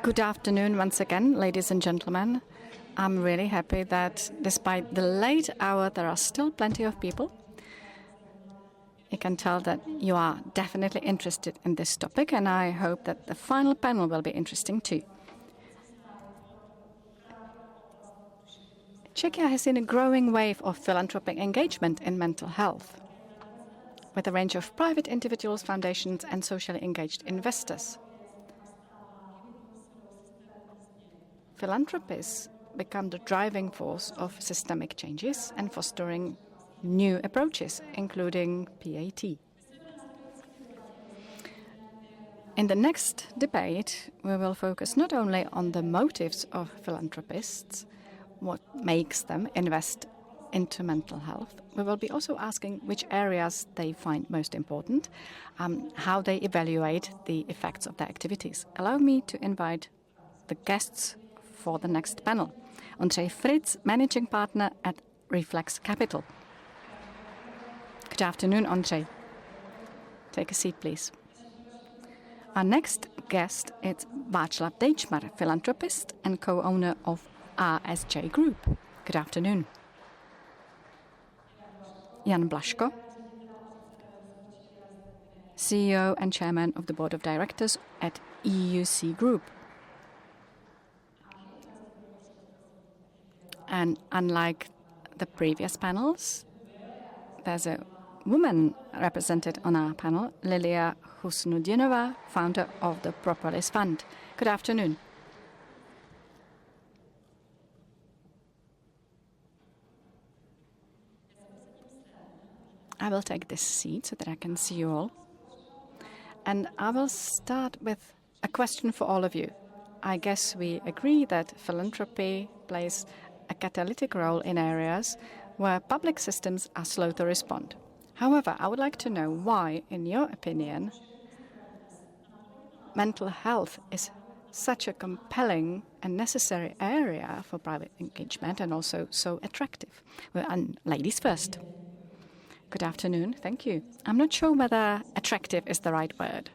Good afternoon once again, ladies and gentlemen. I'm really happy that despite the late hour, there are still plenty of people. You can tell that you are definitely interested in this topic, and I hope that the final panel will be interesting too. Czechia has seen a growing wave of philanthropic engagement in mental health, with a range of private individuals, foundations, and socially engaged investors. Philanthropists become the driving force of systemic changes and fostering new approaches, including PAT. In the next debate, we will focus not only on the motives of philanthropists, what makes them invest into mental health. We will be also asking which areas they find most important, how they evaluate the effects of their activities. Allow me to invite the guests for the next panel. Ondřej Fryc, managing partner at Reflex Capital. Good afternoon, Ondřej. Take a seat, please. Our next guest is Václav Dejčmar, philanthropist and co-owner of RSJ Group. Good afternoon. Jan Blaško, CEO and chairman of the board of directors at EUC Group. And unlike the previous panels, there's a woman represented on our panel, Lilia Khousnoutdinova, founder of the Propolis fund. Good afternoon. I will take this seat so that I can see you all. And I will start with a question for all of you. I guess we agree that philanthropy plays a catalytic role in areas where public systems are slow to respond. However, I would like to know why, in your opinion, mental health is such a compelling and necessary area for private engagement and also so attractive. Well, and ladies first. Good afternoon. Thank you. I'm not sure whether attractive is the right word.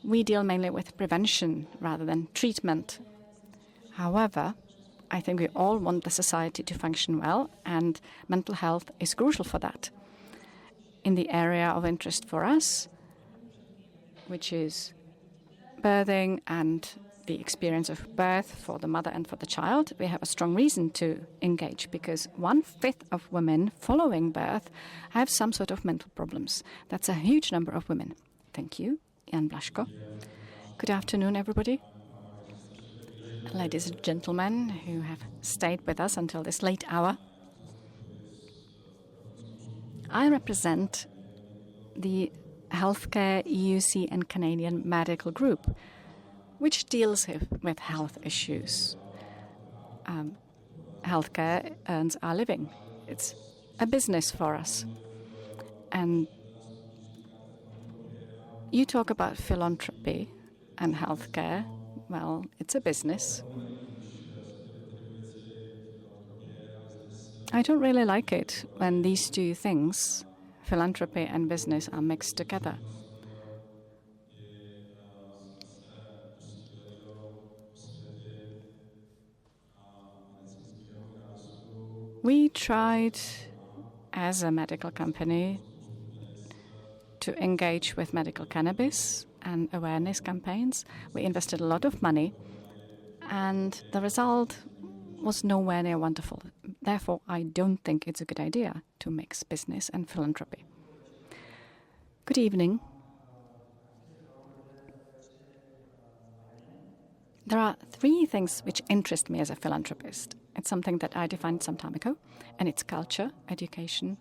We deal mainly with prevention rather than treatment. However, I think we all want the society to function well, and mental health is crucial for that. In the area of interest for us, which is birthing and the experience of birth for the mother and for the child, we have a strong reason to engage, because 1/5 of women following birth have some sort of mental problems. That's a huge number of women. Thank you. Jan Blaško. Good afternoon, everybody. Ladies and gentlemen who have stayed with us until this late hour. I represent the Healthcare EUC and Canadian Medical Group, which deals with health issues. Healthcare earns our living. It's a business for us. And you talk about philanthropy and healthcare. Well, it's a business. I don't really like it when these two things, philanthropy and business, are mixed together. We tried, as a medical company, to engage with medical cannabis and awareness campaigns. We invested a lot of money, and the result was nowhere near wonderful. Therefore, I don't think it's a good idea to mix business and philanthropy. Good evening. There are 3 things which interest me as a philanthropist. It's something that I defined some time ago, and it's culture, education,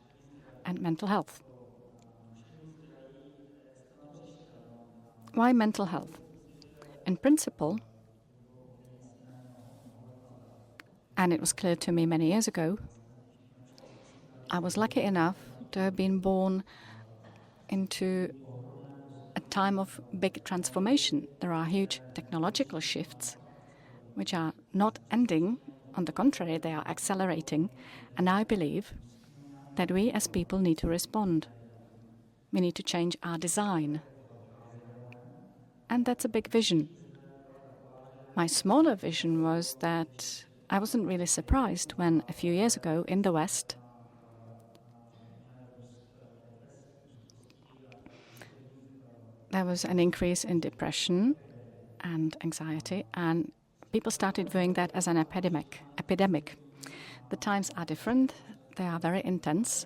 and mental health. Why mental health? In principle, and it was clear to me many years ago, I was lucky enough to have been born into a time of big transformation. There are huge technological shifts which are not ending. On the contrary, they are accelerating. And I believe that we as people need to respond. We need to change our design. And that's a big vision. My smaller vision was that I wasn't really surprised when a few years ago in the West there was an increase in depression and anxiety, and people started viewing that as an epidemic. The times are different, they are very intense,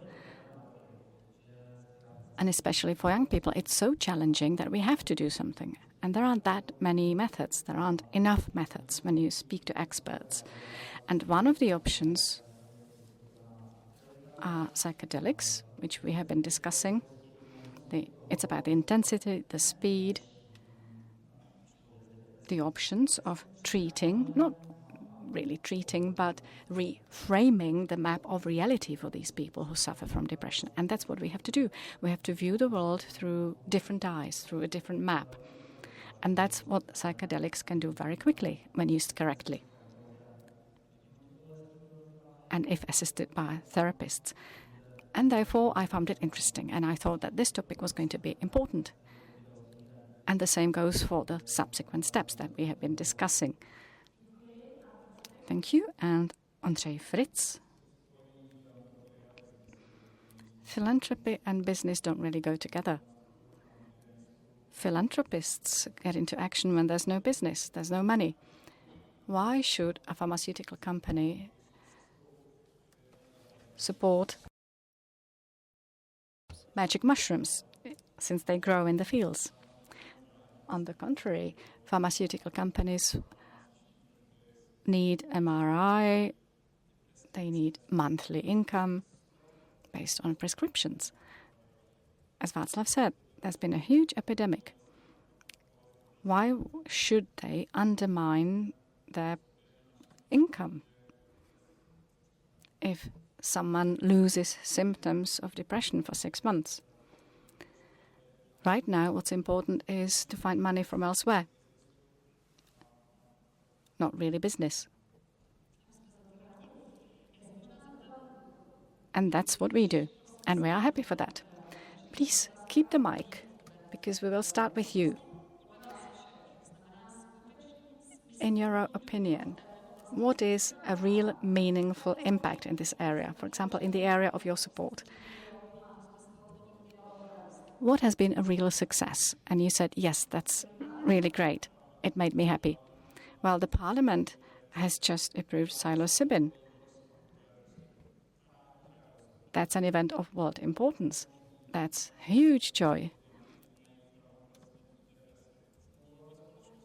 and especially for young people, it's so challenging that we have to do something. And there aren't that many methods, there aren't enough methods when you speak to experts. And one of the options are psychedelics, which we have been discussing. It's about the intensity, the speed, the options of treating, not really treating, but reframing the map of reality for these people who suffer from depression. And that's what we have to do. We have to view the world through different eyes, through a different map. And that's what psychedelics can do very quickly when used correctly. And if assisted by therapists. And therefore, I found it interesting, and I thought that this topic was going to be important. And the same goes for the subsequent steps that we have been discussing. Thank you. And Ondřej Fryc. Philanthropy and business don't really go together. Philanthropists get into action when there's no business, there's no money. Why should a pharmaceutical company support magic mushrooms since they grow in the fields? On the contrary, pharmaceutical companies need MRI, they need monthly income based on prescriptions. As Václav said, there's been a huge epidemic. Why should they undermine their income if someone loses symptoms of depression for 6 months? Right now, what's important is to find money from elsewhere. Not really business. And that's what we do. And we are happy for that. Please keep the mic, because we will start with you. In your opinion, what is a real meaningful impact in this area? For example, in the area of your support. What has been a real success? And you said, yes, that's really great. It made me happy. Well, the Parliament has just approved psilocybin. That's an event of world importance. That's huge joy.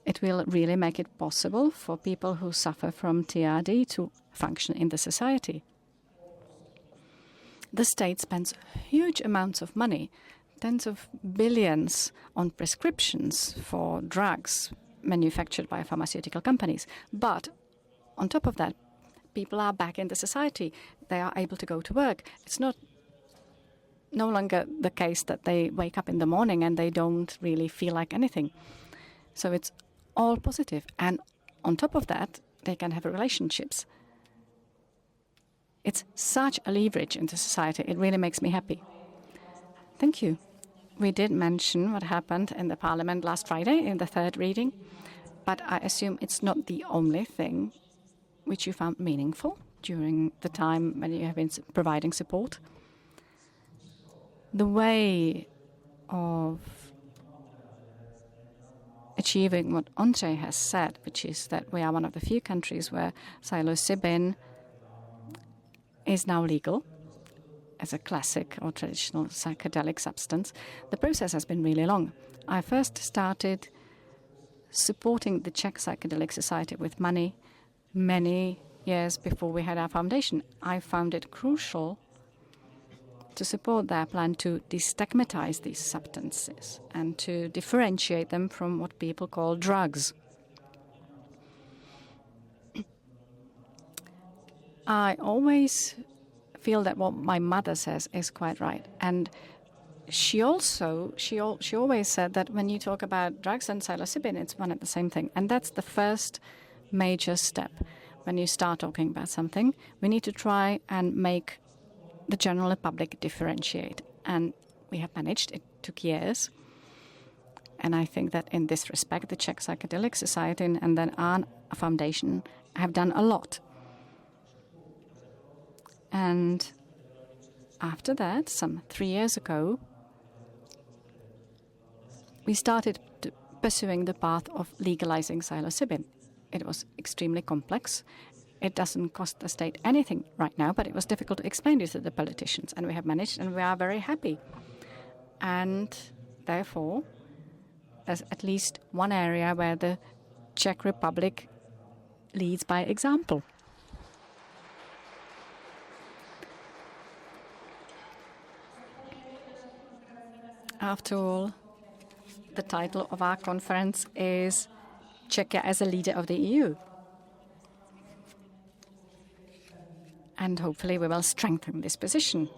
It will really make it possible for people who suffer from TRD to function in the society. The state spends huge amounts of money, tens of billions, on prescriptions for drugs manufactured by pharmaceutical companies. But on top of that, people are back in the society. They are able to go to work. It's no longer the case that they wake up in the morning and they don't really feel like anything. So it's all positive. And on top of that, they can have relationships. It's such a leverage into society. It really makes me happy. Thank you. We did mention what happened in the Parliament last Friday in the third reading, but I assume it's not the only thing which you found meaningful during the time when you have been providing support. The way of achieving what Ondřej has said, which is that we are one of the few countries where psilocybin is now legal as a classic or traditional psychedelic substance. The process has been really long. I first started supporting the Czech Psychedelic Society with money many years before we had our foundation. I found it crucial to support their plan to destigmatize these substances and to differentiate them from what people call drugs. I always feel that what my mother says is quite right. And she always said that when you talk about drugs and psilocybin, it's one and the same thing. And that's the first major step. When you start talking about something, we need to try and make the general public differentiate. And we have managed. It took years. And I think that in this respect, the Czech Psychedelic Society and then our foundation have done a lot. And after that, some 3 years ago, we started pursuing the path of legalizing psilocybin. It was extremely complex. It doesn't cost the state anything right now, but it was difficult to explain it to the politicians. And we have managed, and we are very happy. And therefore, there's at least one area where the Czech Republic leads by example. After all, the title of our conference is Czechia as a leader of the EU. And hopefully we will strengthen this position.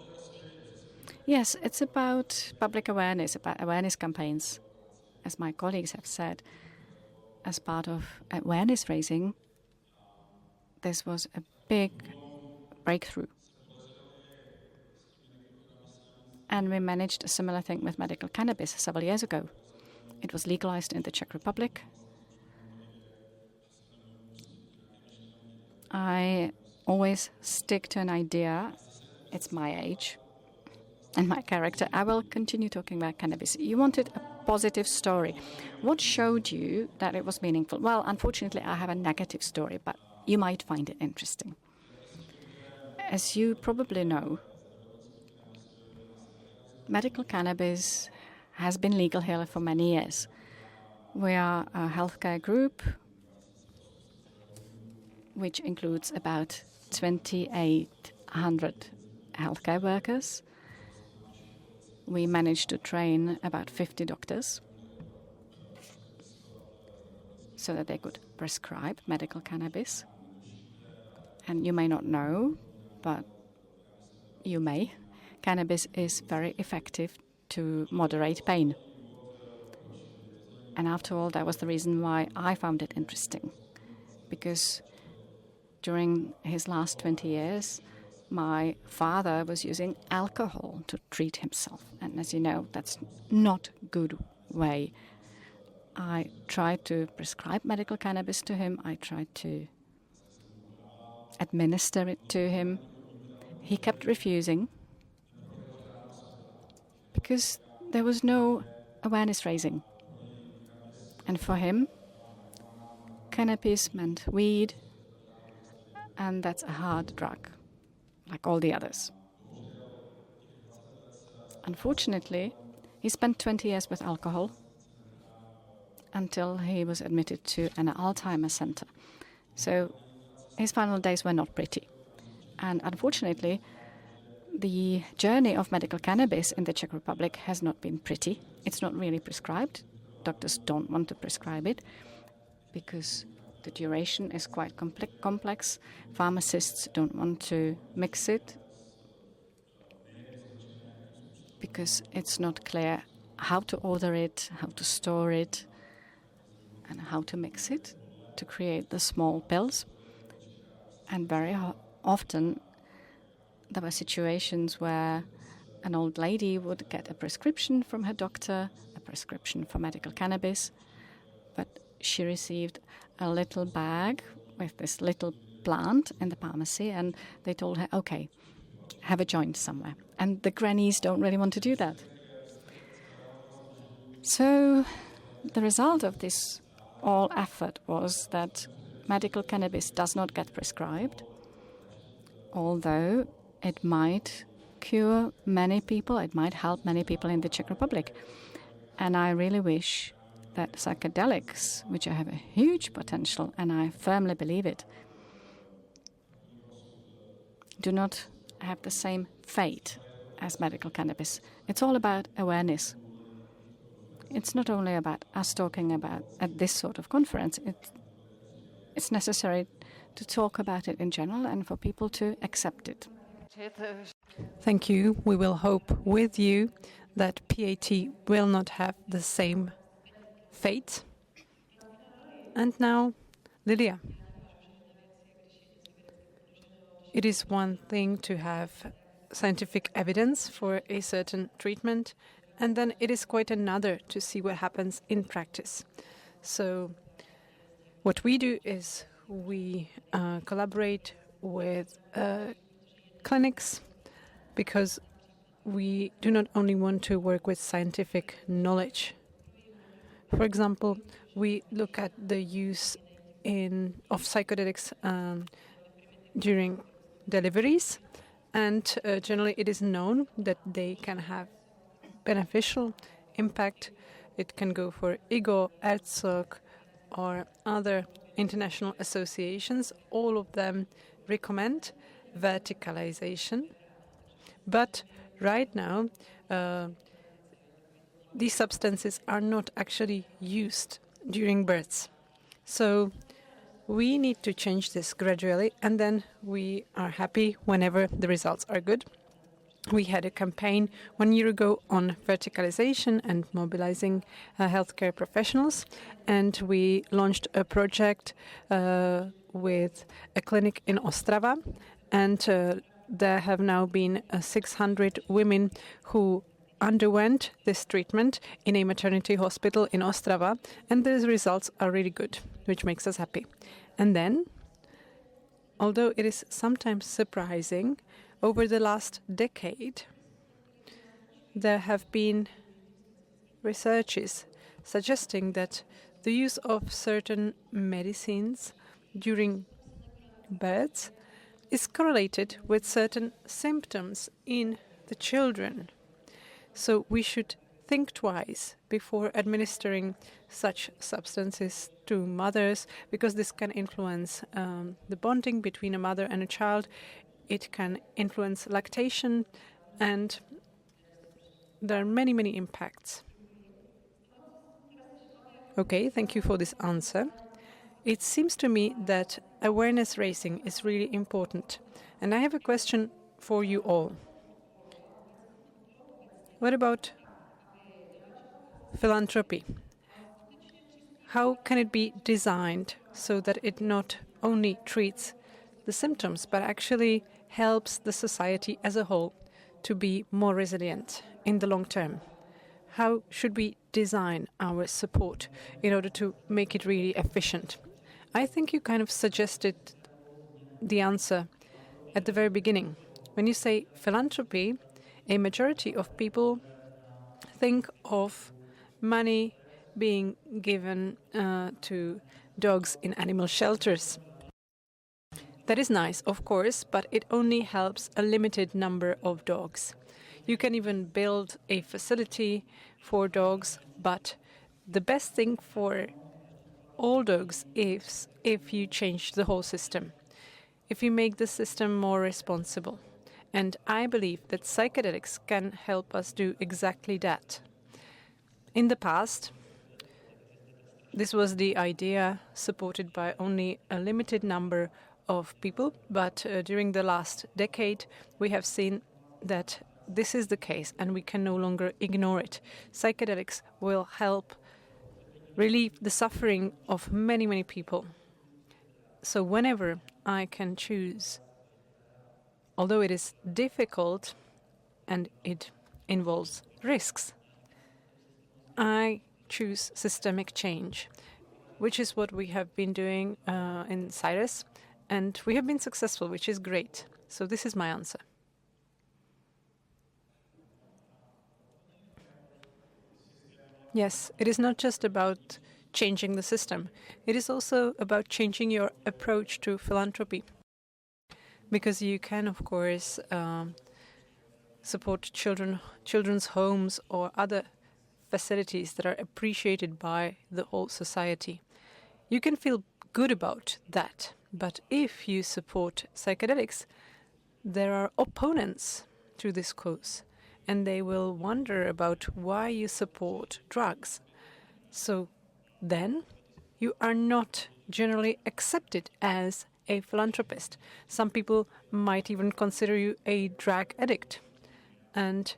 Yes, it's about public awareness, about awareness campaigns. As my colleagues have said, as part of awareness raising, this was a big breakthrough. And we managed a similar thing with medical cannabis several years ago. It was legalized in the Czech Republic. I always stick to an idea. It's my age and my character. I will continue talking about cannabis. You wanted a positive story. What showed you that it was meaningful? Well, unfortunately, I have a negative story, but you might find it interesting. As you probably know, medical cannabis has been legal here for many years. We are a healthcare group which includes about 2,800 healthcare workers. We managed to train about 50 doctors so that they could prescribe medical cannabis. And you may not know, but you may. Cannabis is very effective to moderate pain. And after all, that was the reason why I found it interesting. Because during his last 20 years, my father was using alcohol to treat himself. And as you know, that's not a good way. I tried to prescribe medical cannabis to him. I tried to administer it to him. He kept refusing because there was no awareness raising. And for him, cannabis meant weed, and that's a hard drug, like all the others. Unfortunately, he spent 20 years with alcohol until he was admitted to an Alzheimer's center. So his final days were not pretty. And unfortunately, the journey of medical cannabis in the Czech Republic has not been pretty. It's not really prescribed. Doctors don't want to prescribe it because the duration is quite complex. Pharmacists don't want to mix it because it's not clear how to order it, how to store it, and how to mix it to create the small pills. And very often there were situations where an old lady would get a prescription from her doctor, a prescription for medical cannabis, but she received a little bag with this little plant in the pharmacy, and they told her, okay, have a joint somewhere. And the grannies don't really want to do that. So the result of this all effort was that medical cannabis does not get prescribed, although it might cure many people, it might help many people in the Czech Republic. And I really wish that psychedelics, which have a huge potential, and I firmly believe it, do not have the same fate as medical cannabis. It's all about awareness. It's not only about us talking about at this sort of conference. It's necessary to talk about it in general and for people to accept it. Thank you. We will hope with you that PAT will not have the same fate. And now, Lilia. It is one thing to have scientific evidence for a certain treatment, And then it is quite another to see what happens in practice. So what we do is we collaborate with clinics, because we do not only want to work with scientific knowledge. For example, we look at the use of psychedelics during deliveries, and generally it is known that they can have beneficial impact. It can go for IGO, Herzog, or other international associations. All of them recommend verticalization. But right now, these substances are not actually used during births. So we need to change this gradually, and then we are happy whenever the results are good. We had a campaign 1 year ago on verticalization and mobilizing healthcare professionals, and we launched a project with a clinic in Ostrava, and there have now been 600 women who underwent this treatment in a maternity hospital in Ostrava, and the results are really good, which makes us happy. And then, although it is sometimes surprising, over the last decade, there have been researches suggesting that the use of certain medicines during births is correlated with certain symptoms in the children. So we should think twice before administering such substances to mothers, because this can influence the bonding between a mother and a child. It can influence lactation, and there are many, many impacts. Okay, thank you for this answer. It seems to me that awareness raising is really important. And I have a question for you all. What about philanthropy? How can it be designed so that it not only treats the symptoms, but actually helps the society as a whole to be more resilient in the long term? How should we design our support in order to make it really efficient? I think you kind of suggested the answer at the very beginning. When you say philanthropy, a majority of people think of money being given to dogs in animal shelters. That is nice, of course, but it only helps a limited number of dogs. You can even build a facility for dogs, but the best thing for all dogs is if you change the whole system, if you make the system more responsible. And I believe that psychedelics can help us do exactly that. In the past, this was the idea supported by only a limited number of people, but during the last decade, we have seen that this is the case, and we can no longer ignore it. Psychedelics will help relieve the suffering of many, many people. So whenever I can choose, although it is difficult and it involves risks, I choose systemic change, which is what we have been doing in Cyrus, and we have been successful, which is great. So this is my answer. Yes, it is not just about changing the system. It is also about changing your approach to philanthropy. Because you can, of course, support children's homes or other facilities that are appreciated by the whole society. You can feel good about that. But if you support psychedelics, there are opponents to this cause, and they will wonder about why you support drugs. So then you are not generally accepted as a philanthropist. Some people might even consider you a drug addict. And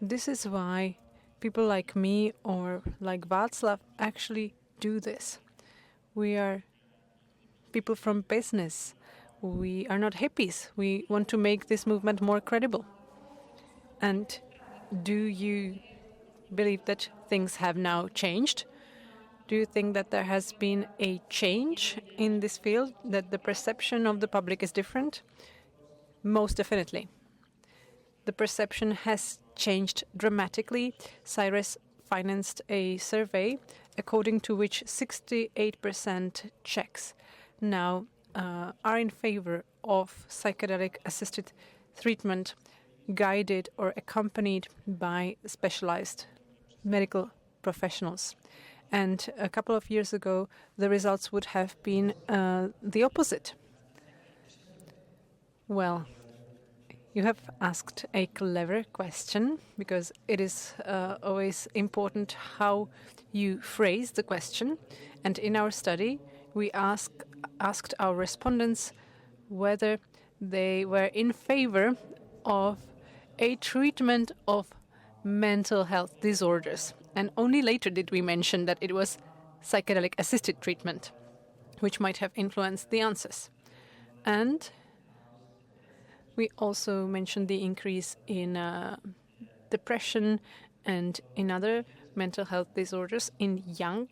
this is why people like me or like Václav actually do this. We are people from business. We are not hippies. We want to make this movement more credible. And do you believe that things have now changed? Do you think that there has been a change in this field, that the perception of the public is different? Most definitely. The perception has changed dramatically. Cyrus financed a survey according to which 68% Czechs now are in favor of psychedelic-assisted treatment guided or accompanied by specialized medical professionals. And a couple of years ago, the results would have been the opposite. Well, you have asked a clever question, because it is always important how you phrase the question. And in our study, we asked our respondents whether they were in favor of a treatment of mental health disorders. And only later did we mention that it was psychedelic-assisted treatment, which might have influenced the answers. And we also mentioned the increase in depression and in other mental health disorders in young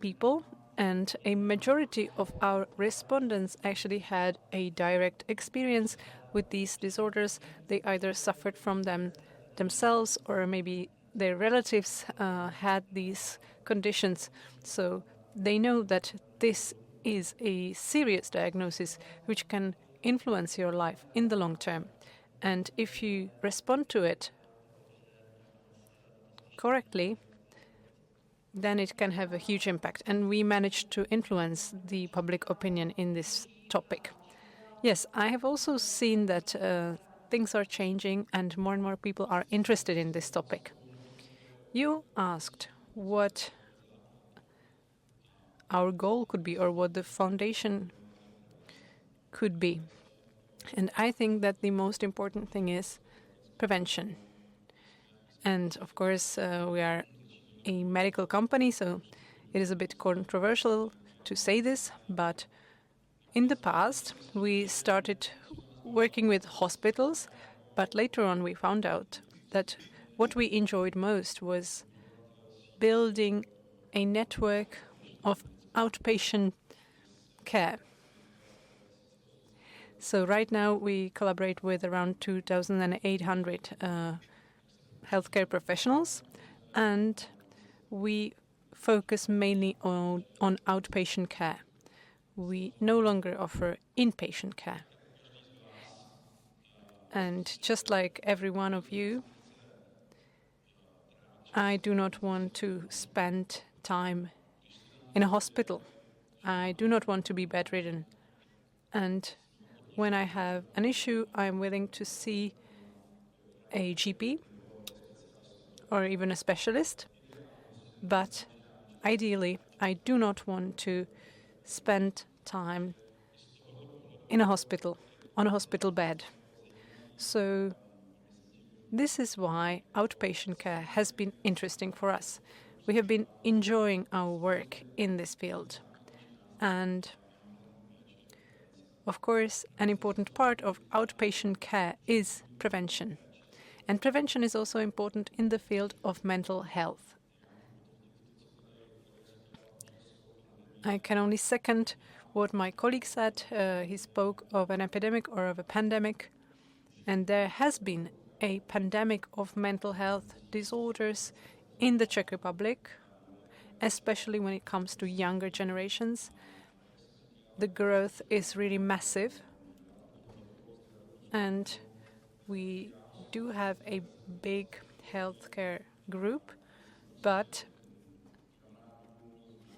people. And a majority of our respondents actually had a direct experience with these disorders. They either suffered from them themselves, or maybe their relatives had these conditions. So they know that this is a serious diagnosis which can influence your life in the long term. And if you respond to it correctly, then it can have a huge impact. And we managed to influence the public opinion in this topic. Yes, I have also seen that things are changing and more people are interested in this topic. You asked what our goal could be, or what the foundation could be. And I think that the most important thing is prevention. And of course, we are a medical company, so it is a bit controversial to say this, but in the past we started working with hospitals, but later on we found out that what we enjoyed most was building a network of outpatient care. So right now we collaborate with around 2,800 healthcare professionals, and we focus mainly on outpatient care. We no longer offer inpatient care. And just like every one of you, I do not want to spend time in a hospital. I do not want to be bedridden. And when I have an issue, I'm willing to see a GP or even a specialist. But ideally, I do not want to spend time in a hospital, on a hospital bed. So this is why outpatient care has been interesting for us. We have been enjoying our work in this field. And of course, an important part of outpatient care is prevention. And prevention is also important in the field of mental health. I can only second what my colleague said. He spoke of an epidemic or of a pandemic. And there has been a pandemic of mental health disorders in the Czech Republic, especially when it comes to younger generations. The growth is really massive. And we do have a big healthcare group, but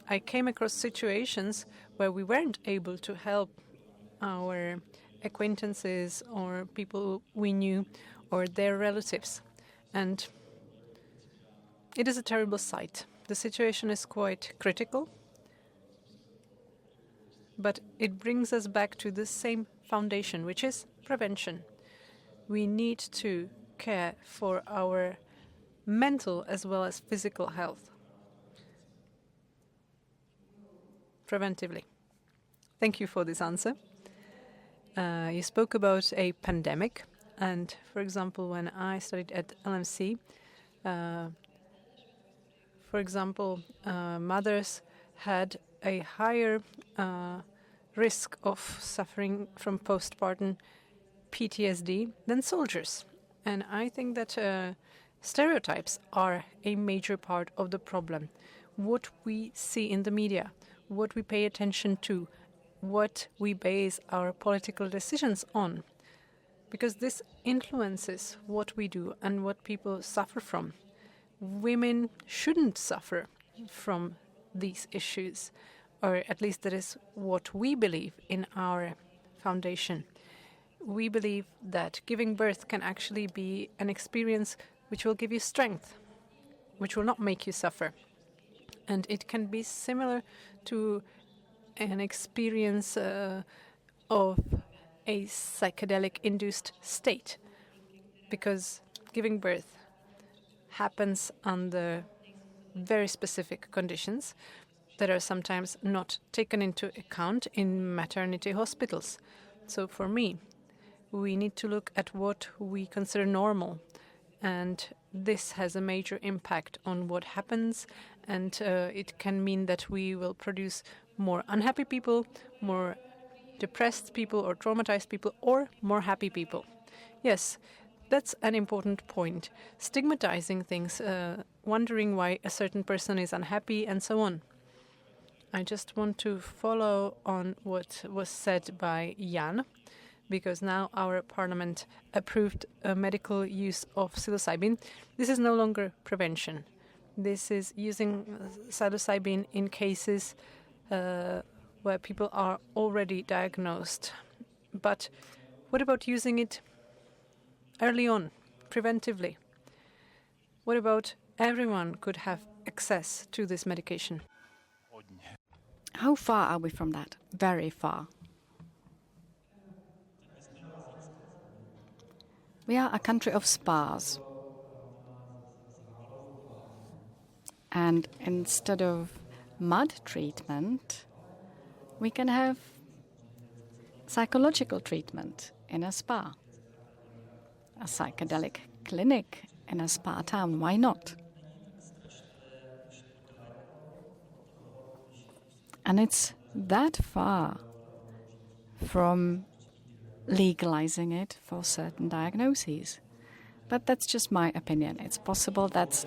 I came across situations where we weren't able to help our acquaintances or people we knew or their relatives. And it is a terrible sight. The situation is quite critical, but it brings us back to the same foundation, which is prevention. We need to care for our mental as well as physical health preventively. Thank you for this answer. You spoke about a pandemic, and for example, when I studied at LMC, For example, mothers had a higher risk of suffering from postpartum PTSD than soldiers. And I think that stereotypes are a major part of the problem. What we see in the media, what we pay attention to, what we base our political decisions on, because this influences what we do and what people suffer from. Women shouldn't suffer from these issues, or at least that is what we believe in our foundation. We believe that giving birth can actually be an experience which will give you strength, which will not make you suffer. And it can be similar to an experience of a psychedelic-induced state, because giving birth happens under very specific conditions that are sometimes not taken into account in maternity hospitals. So for me, we need to look at what we consider normal, and this has a major impact on what happens, and it can mean that we will produce more unhappy people, more depressed people or traumatized people, or more happy people. Yes, that's an important point. Stigmatizing things, wondering why a certain person is unhappy, and so on. I just want to follow on what was said by Jan, because now our parliament approved medical use of psilocybin. This is no longer prevention. This is using psilocybin in cases where people are already diagnosed. But what about using it early on, preventively? What about everyone could have access to this medication? How far are we from that? Very far. We are a country of spas. And instead of mud treatment, we can have psychological treatment in a spa. A psychedelic clinic in a spa town. Why not? And it's that far from legalizing it for certain diagnoses. But that's just my opinion. It's possible that's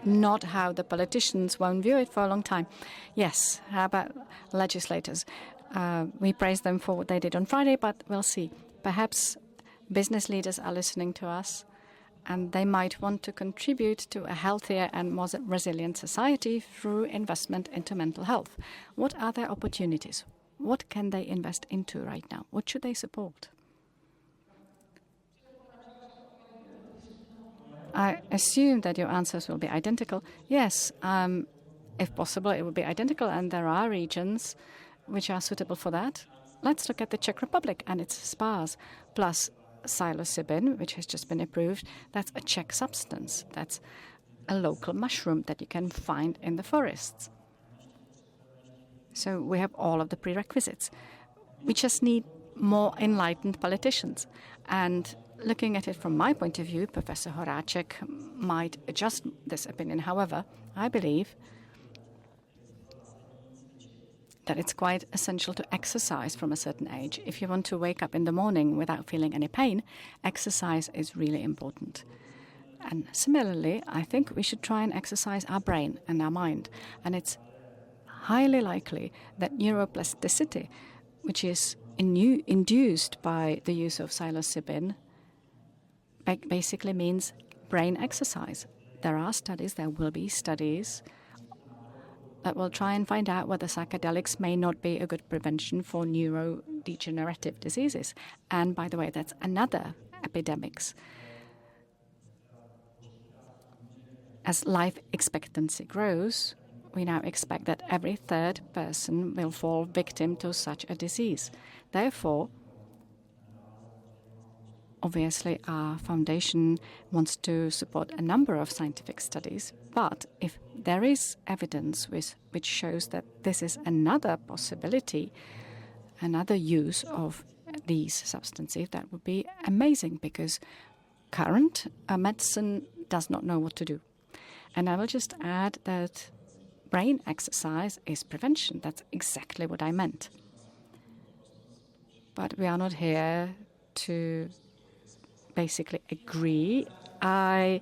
not how the politicians won't view it for a long time. Yes, how about legislators? We praise them for what they did on Friday, but we'll see. Perhaps business leaders are listening to us, and they might want to contribute to a healthier and more resilient society through investment into mental health. What are their opportunities? What can they invest into right now? What should they support? I assume that your answers will be identical. Yes, if possible, it will be identical, and there are regions which are suitable for that. Let's look at the Czech Republic and its spas, plus psilocybin, which has just been approved. That's a Czech substance. That's a local mushroom that you can find in the forests. So we have all of the prerequisites. We just need more enlightened politicians. And looking at it from my point of view, Professor Horáček might adjust this opinion. However, I believe that it's quite essential to exercise from a certain age. If you want to wake up in the morning without feeling any pain, exercise is really important. And similarly, I think we should try and exercise our brain and our mind. And it's highly likely that neuroplasticity, which is induced by the use of psilocybin, basically means brain exercise. There will be studies that will try and find out whether psychedelics may not be a good prevention for neurodegenerative diseases. And by the way, that's another epidemic. As life expectancy grows, we now expect that every third person will fall victim to such a disease. Therefore, obviously, our foundation wants to support a number of scientific studies, but if there is evidence which shows that this is another possibility, another use of these substances, that would be amazing, because current medicine does not know what to do. And I will just add that brain exercise is prevention. That's exactly what I meant. But we are not here to basically agree. I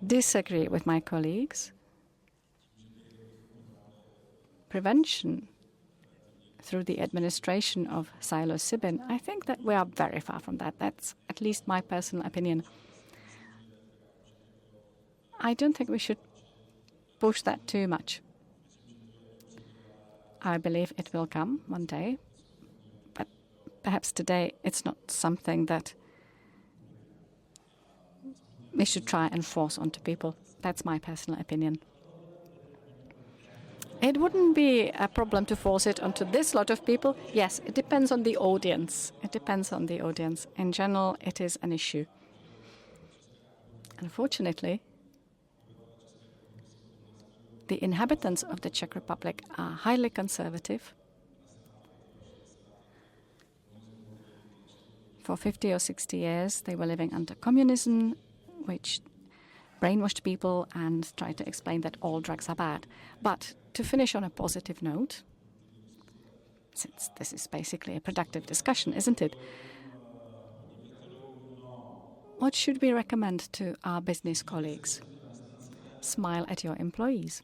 disagree with my colleagues. Prevention through the administration of psilocybin, I think that we are very far from that. That's at least my personal opinion. I don't think we should push that too much. I believe it will come one day, but perhaps today it's not something that we should try and force onto people. That's my personal opinion. It wouldn't be a problem to force it onto this lot of people. Yes, it depends on the audience. It depends on the audience. In general, it is an issue. Unfortunately, the inhabitants of the Czech Republic are highly conservative. For 50 or 60 years, they were living under communism, which brainwashed people and tried to explain that all drugs are bad. But to finish on a positive note, since this is basically a productive discussion, isn't it? What should we recommend to our business colleagues? Smile at your employees.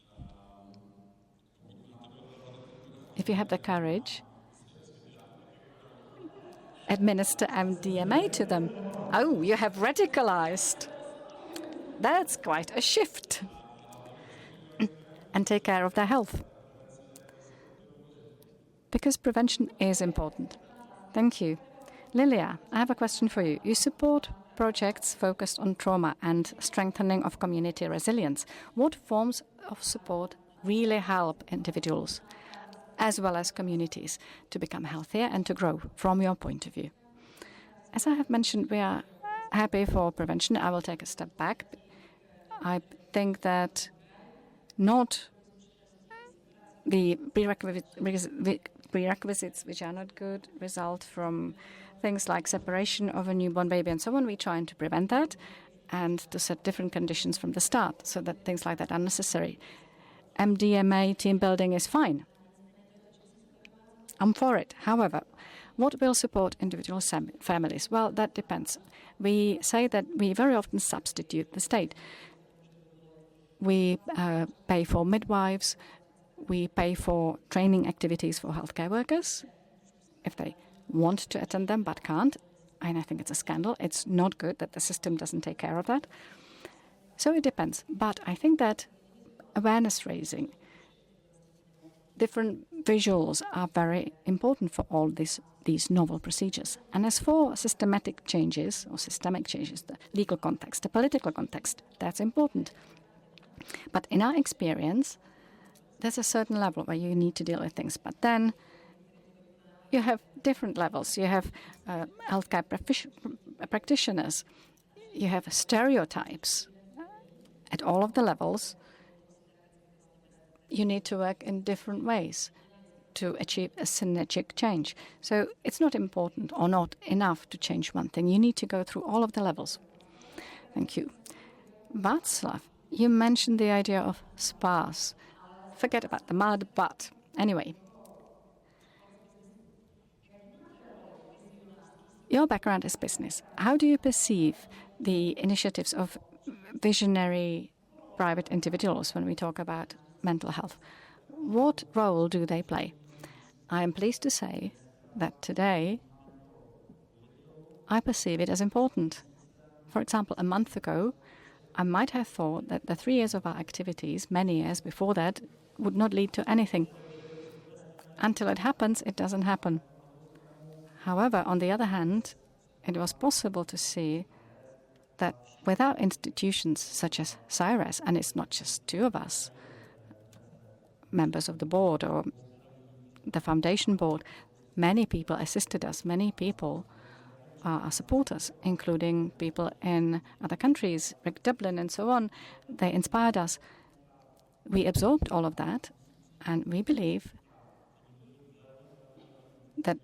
If you have the courage, administer MDMA to them. Oh, you have radicalized. That's quite a shift. And take care of their health. Because prevention is important. Thank you. Lilia, I have a question for you. You support projects focused on trauma and strengthening of community resilience. What forms of support really help individuals as well as communities to become healthier and to grow from your point of view? As I have mentioned, we are happy for prevention. I will take a step back. I think that not the prerequisites which are not good result from things like separation of a newborn baby and so on. We're trying to prevent that and to set different conditions from the start so that things like that are necessary. MDMA team building is fine. I'm for it. However, what will support individual families? Well, that depends. We say that we very often substitute the state. We pay for midwives. We pay for training activities for healthcare workers if they want to attend them but can't. And I think it's a scandal. It's not good that the system doesn't take care of that. So it depends. But I think that awareness raising, different visuals are very important for all these novel procedures. And as for systemic changes, the legal context, the political context, that's important. But in our experience, there's a certain level where you need to deal with things. But then you have different levels. You have healthcare practitioners. You have stereotypes at all of the levels. You need to work in different ways to achieve a synergic change. So it's not important or not enough to change one thing. You need to go through all of the levels. Thank you. Václav, you mentioned the idea of spas. Forget about the mud, but anyway. Your background is business. How do you perceive the initiatives of visionary private individuals when we talk about mental health? What role do they play? I am pleased to say that today I perceive it as important. For example, a month ago, I might have thought that the 3 years of our activities, many years before that, would not lead to anything. Until it happens, it doesn't happen. However, on the other hand, it was possible to see that without institutions such as CIRES, and it's not just two of us, members of the board or the foundation board, many people assisted us, many people are supporters, including people in other countries, like Dublin and so on. They inspired us. We absorbed all of that, and we believe that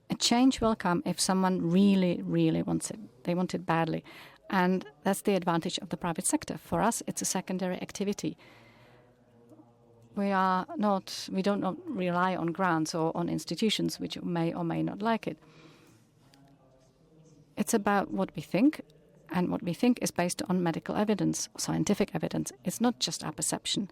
a change will come if someone really, really wants it. They want it badly. And that's the advantage of the private sector. For us, it's a secondary activity. We don't not rely on grants or on institutions which may or may not like it. It's about what we think, and what we think is based on medical evidence, scientific evidence. It's not just our perception.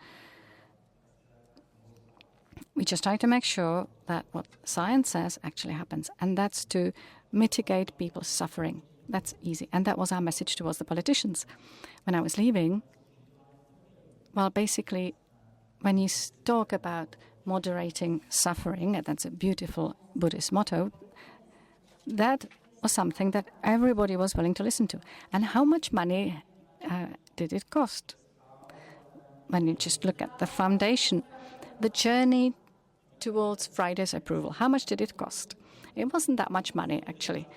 We just try to make sure that what science says actually happens, and that's to mitigate people's suffering. That's easy. And that was our message towards the politicians. When I was leaving, well, basically, when you talk about moderating suffering, and that's a beautiful Buddhist motto, that was something that everybody was willing to listen to. And how much money did it cost? When you just look at the foundation, the journey towards Friday's approval, how much did it cost? It wasn't that much money, actually.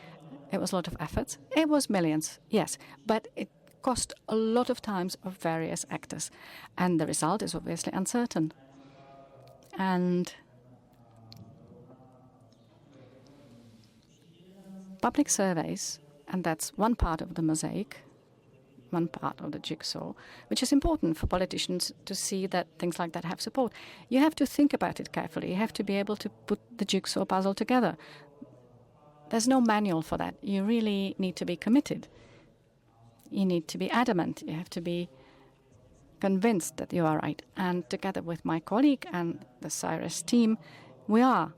It was a lot of efforts. It was millions, yes, but it cost a lot of times of various actors. And the result is obviously uncertain. And public surveys, and that's one part of the mosaic, one part of the jigsaw, which is important for politicians to see that things like that have support. You have to think about it carefully. You have to be able to put the jigsaw puzzle together. There's no manual for that. You really need to be committed. You need to be adamant. You have to be convinced that you are right. And together with my colleague and the CIRES team, we are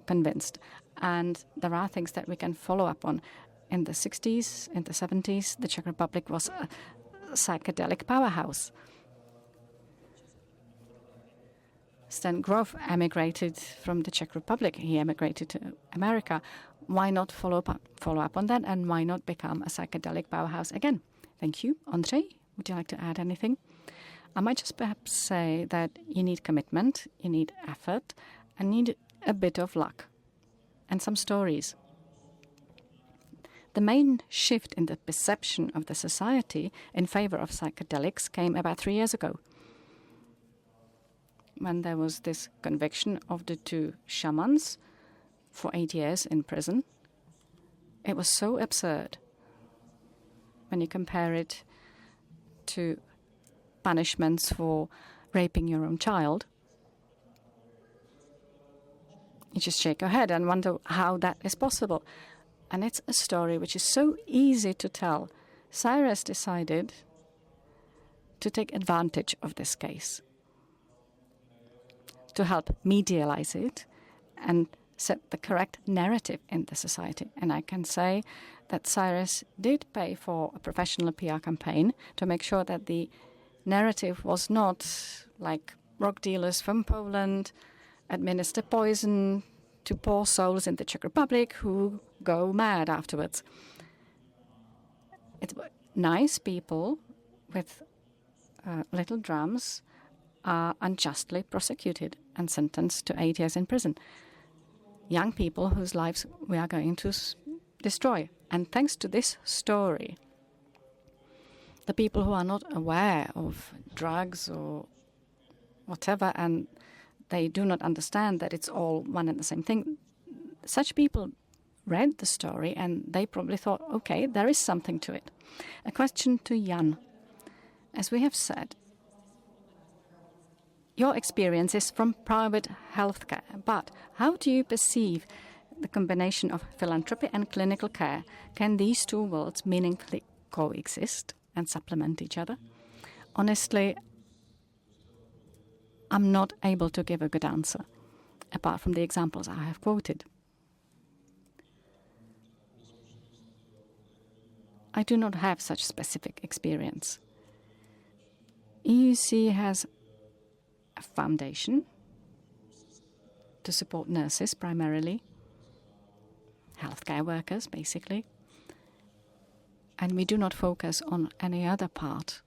convinced. And there are things that we can follow up on. In the 60s, in the 70s, the Czech Republic was a psychedelic powerhouse. Stan Grof emigrated from the Czech Republic. He emigrated to America. Why not follow up on that, and why not become a psychedelic powerhouse again? Thank you. Ondřej, would you like to add anything? I might just perhaps say that you need commitment, you need effort, and need a bit of luck and some stories. The main shift in the perception of the society in favor of psychedelics came about 3 years ago, when there was this conviction of the 2 shamans for 8 years in prison. It was so absurd when you compare it to punishments for raping your own child. You just shake your head and wonder how that is possible. And it's a story which is so easy to tell. CIRES decided to take advantage of this case, to help medialize it and set the correct narrative in the society. And I can say that CIRES did pay for a professional PR campaign to make sure that the narrative was not like drug dealers from Poland administer poison to poor souls in the Czech Republic who go mad afterwards. It's nice people with little drums are unjustly prosecuted and sentenced to 8 years in prison. Young people whose lives we are going to destroy. And thanks to this story, the people who are not aware of drugs or whatever, and they do not understand that it's all one and the same thing, such people read the story and they probably thought, okay, there is something to it. A question to Jan. As we have said, your experience is from private healthcare, but how do you perceive the combination of philanthropy and clinical care? Can these 2 worlds meaningfully coexist and supplement each other? Honestly, I'm not able to give a good answer, apart from the examples I have quoted. I do not have such specific experience. EUC has a foundation to support nurses primarily, healthcare workers basically, and we do not focus on any other part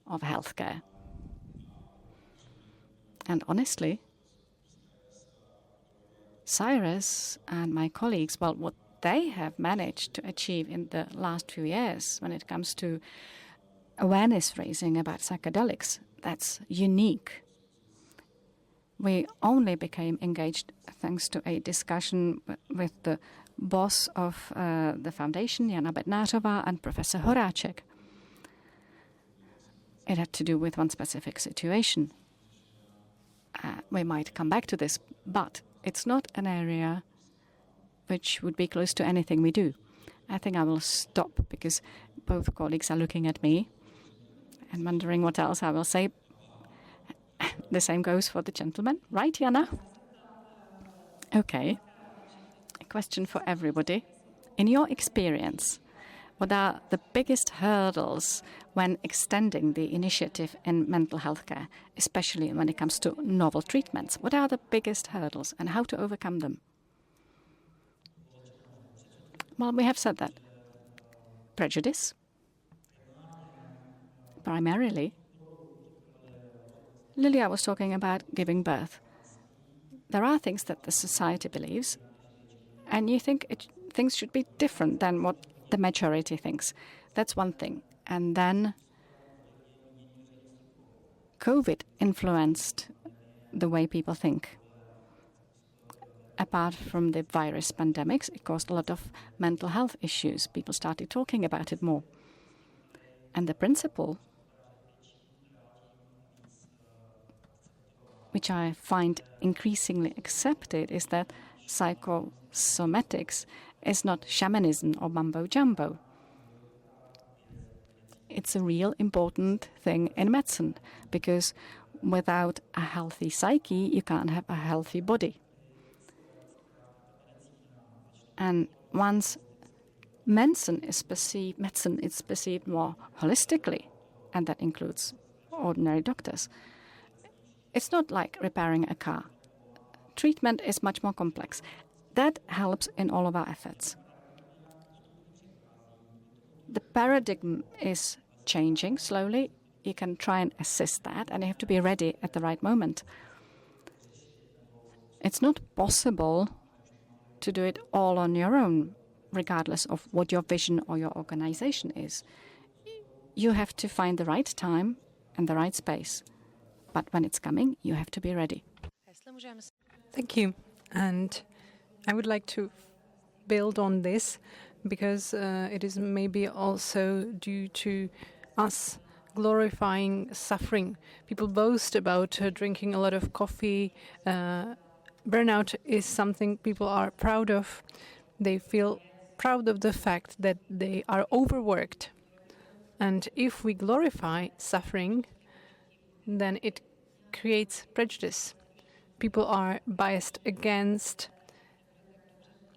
of healthcare. And honestly, CIRES and my colleagues, well, what they have managed to achieve in the last few years when it comes to awareness raising about psychedelics, that's unique. We only became engaged thanks to a discussion with the boss of the foundation, Jana Bednářová, and Professor Horáček. It had to do with one specific situation. We might come back to this, but it's not an area which would be close to anything we do. I think I will stop because both colleagues are looking at me and wondering what else I will say. The same goes for the gentleman. Right, Jana? Okay. A question for everybody. In your experience, what are the biggest hurdles when extending the initiative in mental health care, especially when it comes to novel treatments? What are the biggest hurdles and how to overcome them? Well, we have said that. Prejudice, primarily. Lilia was talking about giving birth. There are things that the society believes, and you think things should be different than what the majority thinks. That's one thing. And then COVID influenced the way people think. Apart from the virus pandemics, it caused a lot of mental health issues. People started talking about it more. And the principle, which I find increasingly accepted, is that psychosomatics is not shamanism or mumbo-jumbo. It's a real important thing in medicine, because without a healthy psyche, you can't have a healthy body. And once medicine is perceived more holistically, and that includes ordinary doctors, it's not like repairing a car. Treatment is much more complex. That helps in all of our efforts. The paradigm is changing slowly. You can try and assist that, and you have to be ready at the right moment. It's not possible to do it all on your own, regardless of what your vision or your organization is. You have to find the right time and the right space. But when it's coming, you have to be ready. Thank you. And I would like to build on this because it is maybe also due to us glorifying suffering. People boast about drinking a lot of coffee. Burnout is something people are proud of. They feel proud of the fact that they are overworked. And if we glorify suffering, then it creates prejudice. People are biased against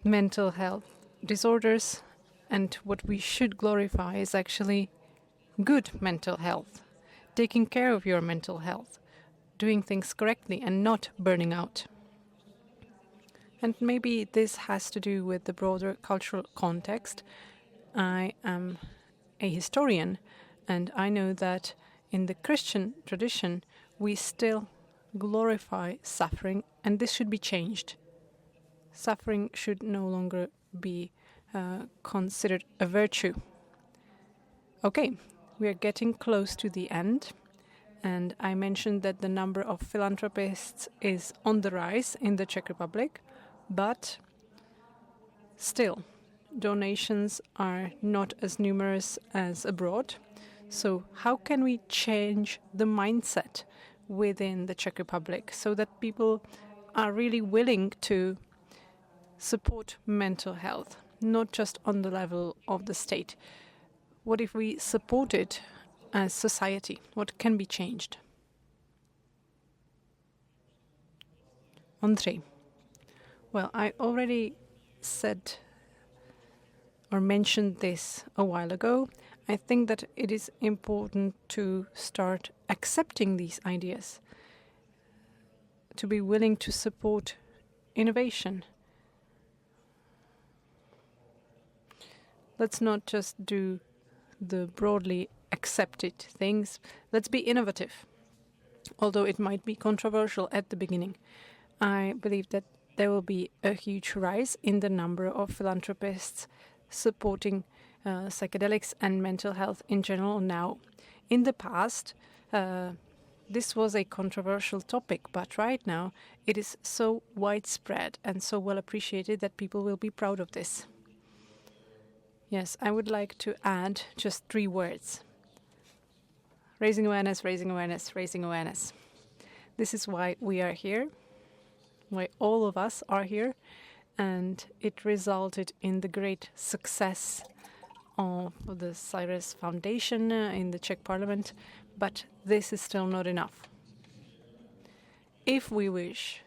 mental health disorders, and what we should glorify is actually good mental health, taking care of your mental health, doing things correctly and not burning out. And maybe this has to do with the broader cultural context. I am a historian, and I know that in the Christian tradition, we still glorify suffering, and this should be changed. Suffering should no longer be considered a virtue. Okay, we are getting close to the end, and I mentioned that the number of philanthropists is on the rise in the Czech Republic, but still, donations are not as numerous as abroad. So how can we change the mindset within the Czech Republic so that people are really willing to support mental health, not just on the level of the state? What if we support it as society? What can be changed? Ondřej. Well, I already said or mentioned this a while ago. I think that it is important to start accepting these ideas, to be willing to support innovation. Let's not just do the broadly accepted things. Let's be innovative, although it might be controversial at the beginning. I believe that there will be a huge rise in the number of philanthropists supporting psychedelics and mental health in general now. In the past, this was a controversial topic, but right now it is so widespread and so well appreciated that people will be proud of this. Yes, I would like to add just 3 words. Raising awareness, raising awareness, raising awareness. This is why we are here, why all of us are here, and it resulted in the great success of the Cyrus Foundation in the Czech Parliament, but this is still not enough. If we wish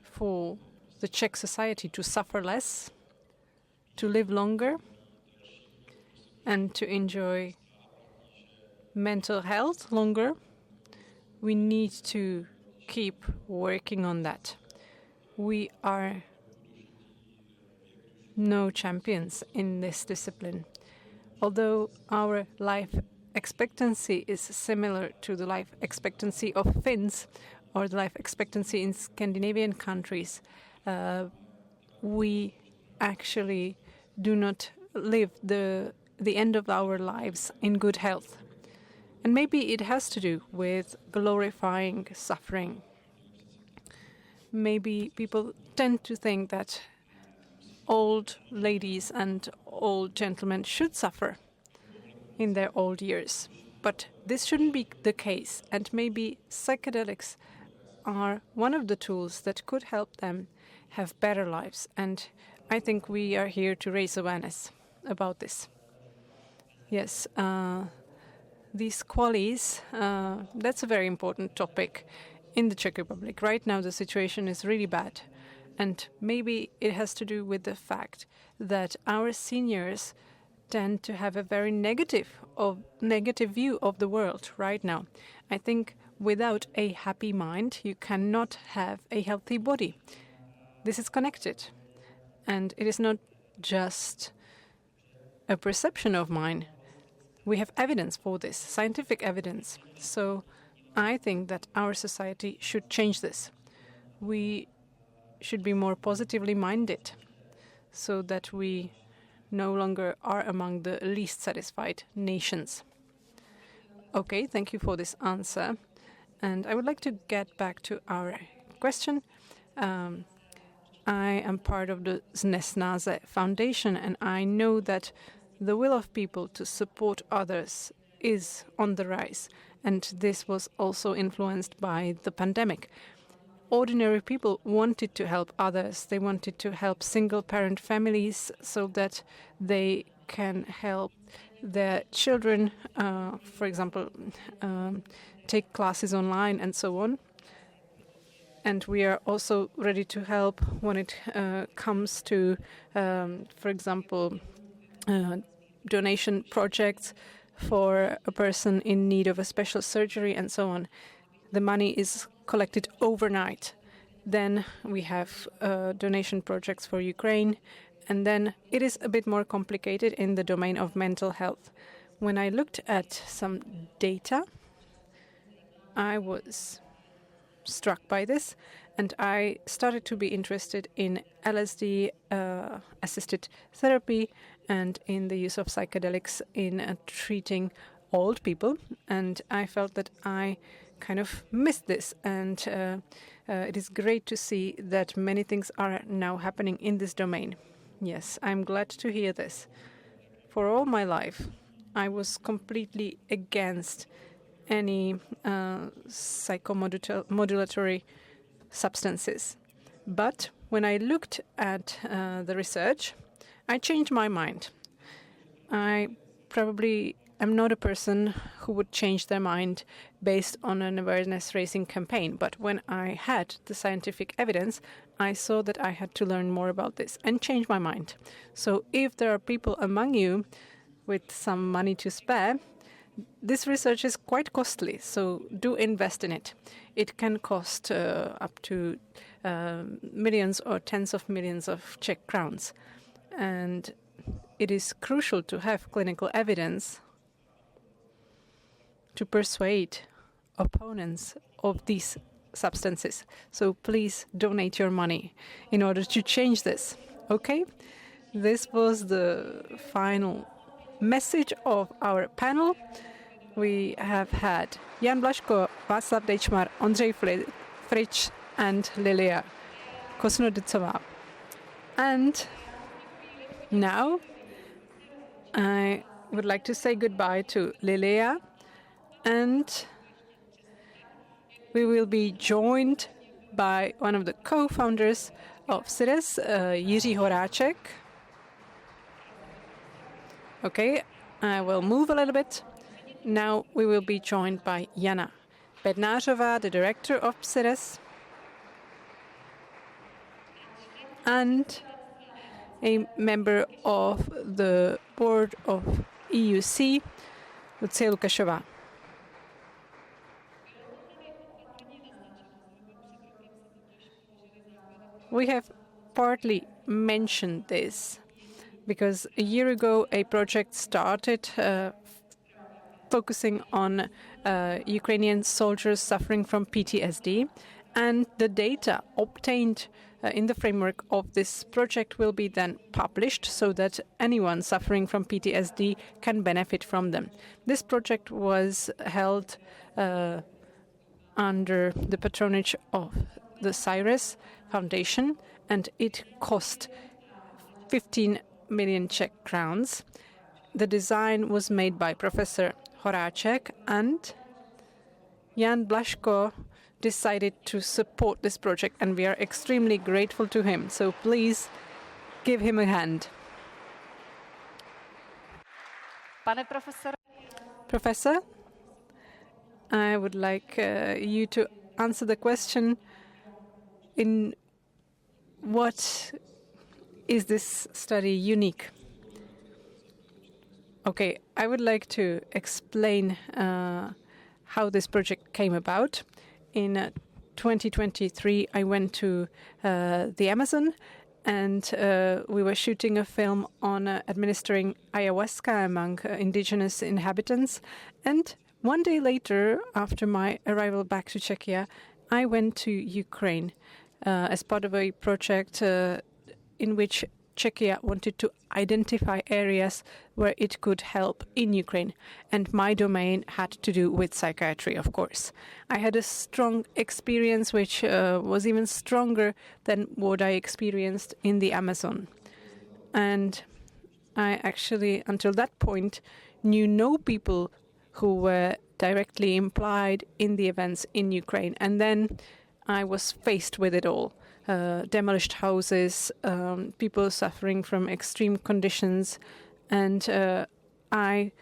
for the Czech society to suffer less, to live longer, and to enjoy mental health longer, we need to keep working on that. We are no champions in this discipline. Although our life expectancy is similar to the life expectancy of Finns or the life expectancy in Scandinavian countries, we actually do not live the end of our lives in good health. And maybe it has to do with glorifying suffering. Maybe people tend to think that old ladies and old gentlemen should suffer in their old years. But this shouldn't be the case, and maybe psychedelics are one of the tools that could help them have better lives, and I think we are here to raise awareness about this. Yes, these QALYs, that's a very important topic in the Czech Republic. Right now the situation is really bad, and maybe it has to do with the fact that our seniors tend to have a very negative view of the world right now. I think without a happy mind you cannot have a healthy body. This is connected, and it is not just a perception of mine. We have evidence for this, scientific evidence. So I think that our society should change this. We should be more positively minded so that we no longer are among the least satisfied nations. Okay, thank you for this answer. And I would like to get back to our question. I am part of the Znesnáze Foundation, and I know that the will of people to support others is on the rise, and this was also influenced by the pandemic. Ordinary people wanted to help others. They wanted to help single-parent families so that they can help their children, for example, take classes online and so on. And we are also ready to help when it comes to, for example, donation projects for a person in need of a special surgery and so on. The money is collected overnight. Then we have donation projects for Ukraine, and then it is a bit more complicated in the domain of mental health. When I looked at some data, I was struck by this, and I started to be interested in LSD-assisted therapy and in the use of psychedelics in treating old people. And I felt that I kind of missed this, and it is great to see that many things are now happening in this domain. Yes, I'm glad to hear this. For all my life, I was completely against any psychomodulatory substances. But when I looked at the research, I changed my mind. I probably am not a person who would change their mind based on an awareness-raising campaign. But when I had the scientific evidence, I saw that I had to learn more about this and change my mind. So if there are people among you with some money to spare, this research is quite costly, so do invest in it. It can cost up to millions or tens of millions of Czech crowns. And it is crucial to have clinical evidence to persuade opponents of these substances. So please donate your money in order to change this. Okay? This was the final message of our panel. we have had Jan Blaško, Václav, Dejčmar, Ondřej, Fryc, and Lilia, Khousnoutdinova. And now I would like to say goodbye to Lilia, and we will be joined by one of the co-founders of Philanthropist, Jiří Horáček. Okay, I will move a little bit. Now we will be joined by Jana Bednářová, the director of Philanthropist, and a member of the board of EUC, Lucia Lukášová. We have partly mentioned this because a year ago a project started focusing on Ukrainian soldiers suffering from PTSD, and the data obtained in the framework of this project will be then published so that anyone suffering from PTSD can benefit from them. This project was held under the patronage of the Cyrus Foundation, and it cost 15 million Czech crowns. The design was made by Professor Horáček, and Jan Blaško decided to support this project, and we are extremely grateful to him. So please give him a hand. Pane profesor. Professor, I would like you to answer the question, in what is this study unique? Okay, I would like to explain how this project came about. In 2023, I went to the Amazon, and we were shooting a film on administering ayahuasca among indigenous inhabitants. And one day later, after my arrival back to Czechia, I went to Ukraine as part of a project in which Czechia wanted to identify areas where it could help in Ukraine. And my domain had to do with psychiatry, of course. I had a strong experience which was even stronger than what I experienced in the Amazon. And I actually, until that point, knew no people who were directly implied in the events in Ukraine. And then I was faced with it all. Demolished houses, people suffering from extreme conditions, and I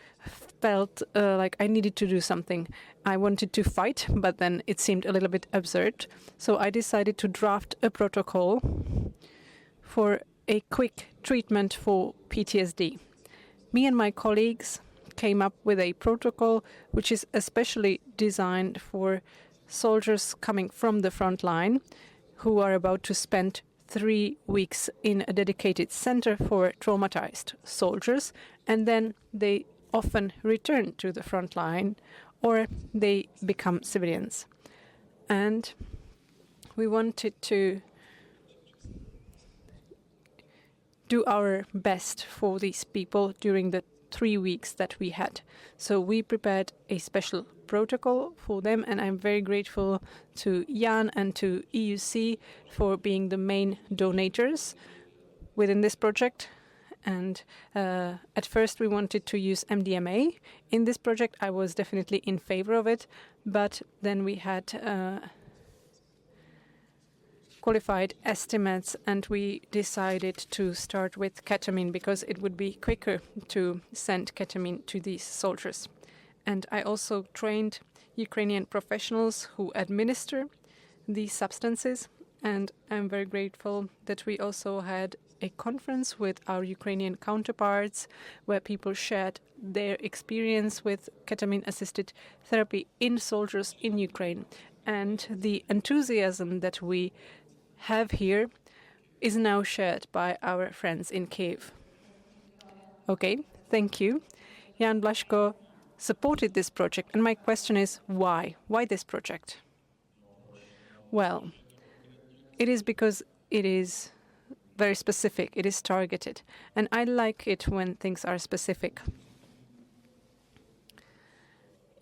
felt like I needed to do something. I wanted to fight, but then it seemed a little bit absurd. So I decided to draft a protocol for a quick treatment for PTSD. Me and my colleagues came up with a protocol which is especially designed for soldiers coming from the front line who are about to spend 3 weeks in a dedicated center for traumatized soldiers, and then they often return to the front line or they become civilians. And we wanted to do our best for these people during the 3 weeks that we had. So we prepared a special protocol for them, and I'm very grateful to Jan and to EUC for being the main donators within this project. And at first we wanted to use MDMA. In this project I was definitely in favor of it, but then we had qualified estimates, and we decided to start with ketamine because it would be quicker to send ketamine to these soldiers. And I also trained Ukrainian professionals who administer these substances, and I'm very grateful that we also had a conference with our Ukrainian counterparts where people shared their experience with ketamine-assisted therapy in soldiers in Ukraine. And the enthusiasm that we have here is now shared by our friends in Kiev. Okay, thank you. Jan Blaško supported this project, and my question is why? Why this project? Well, it is because it is very specific, it is targeted, and I like it when things are specific.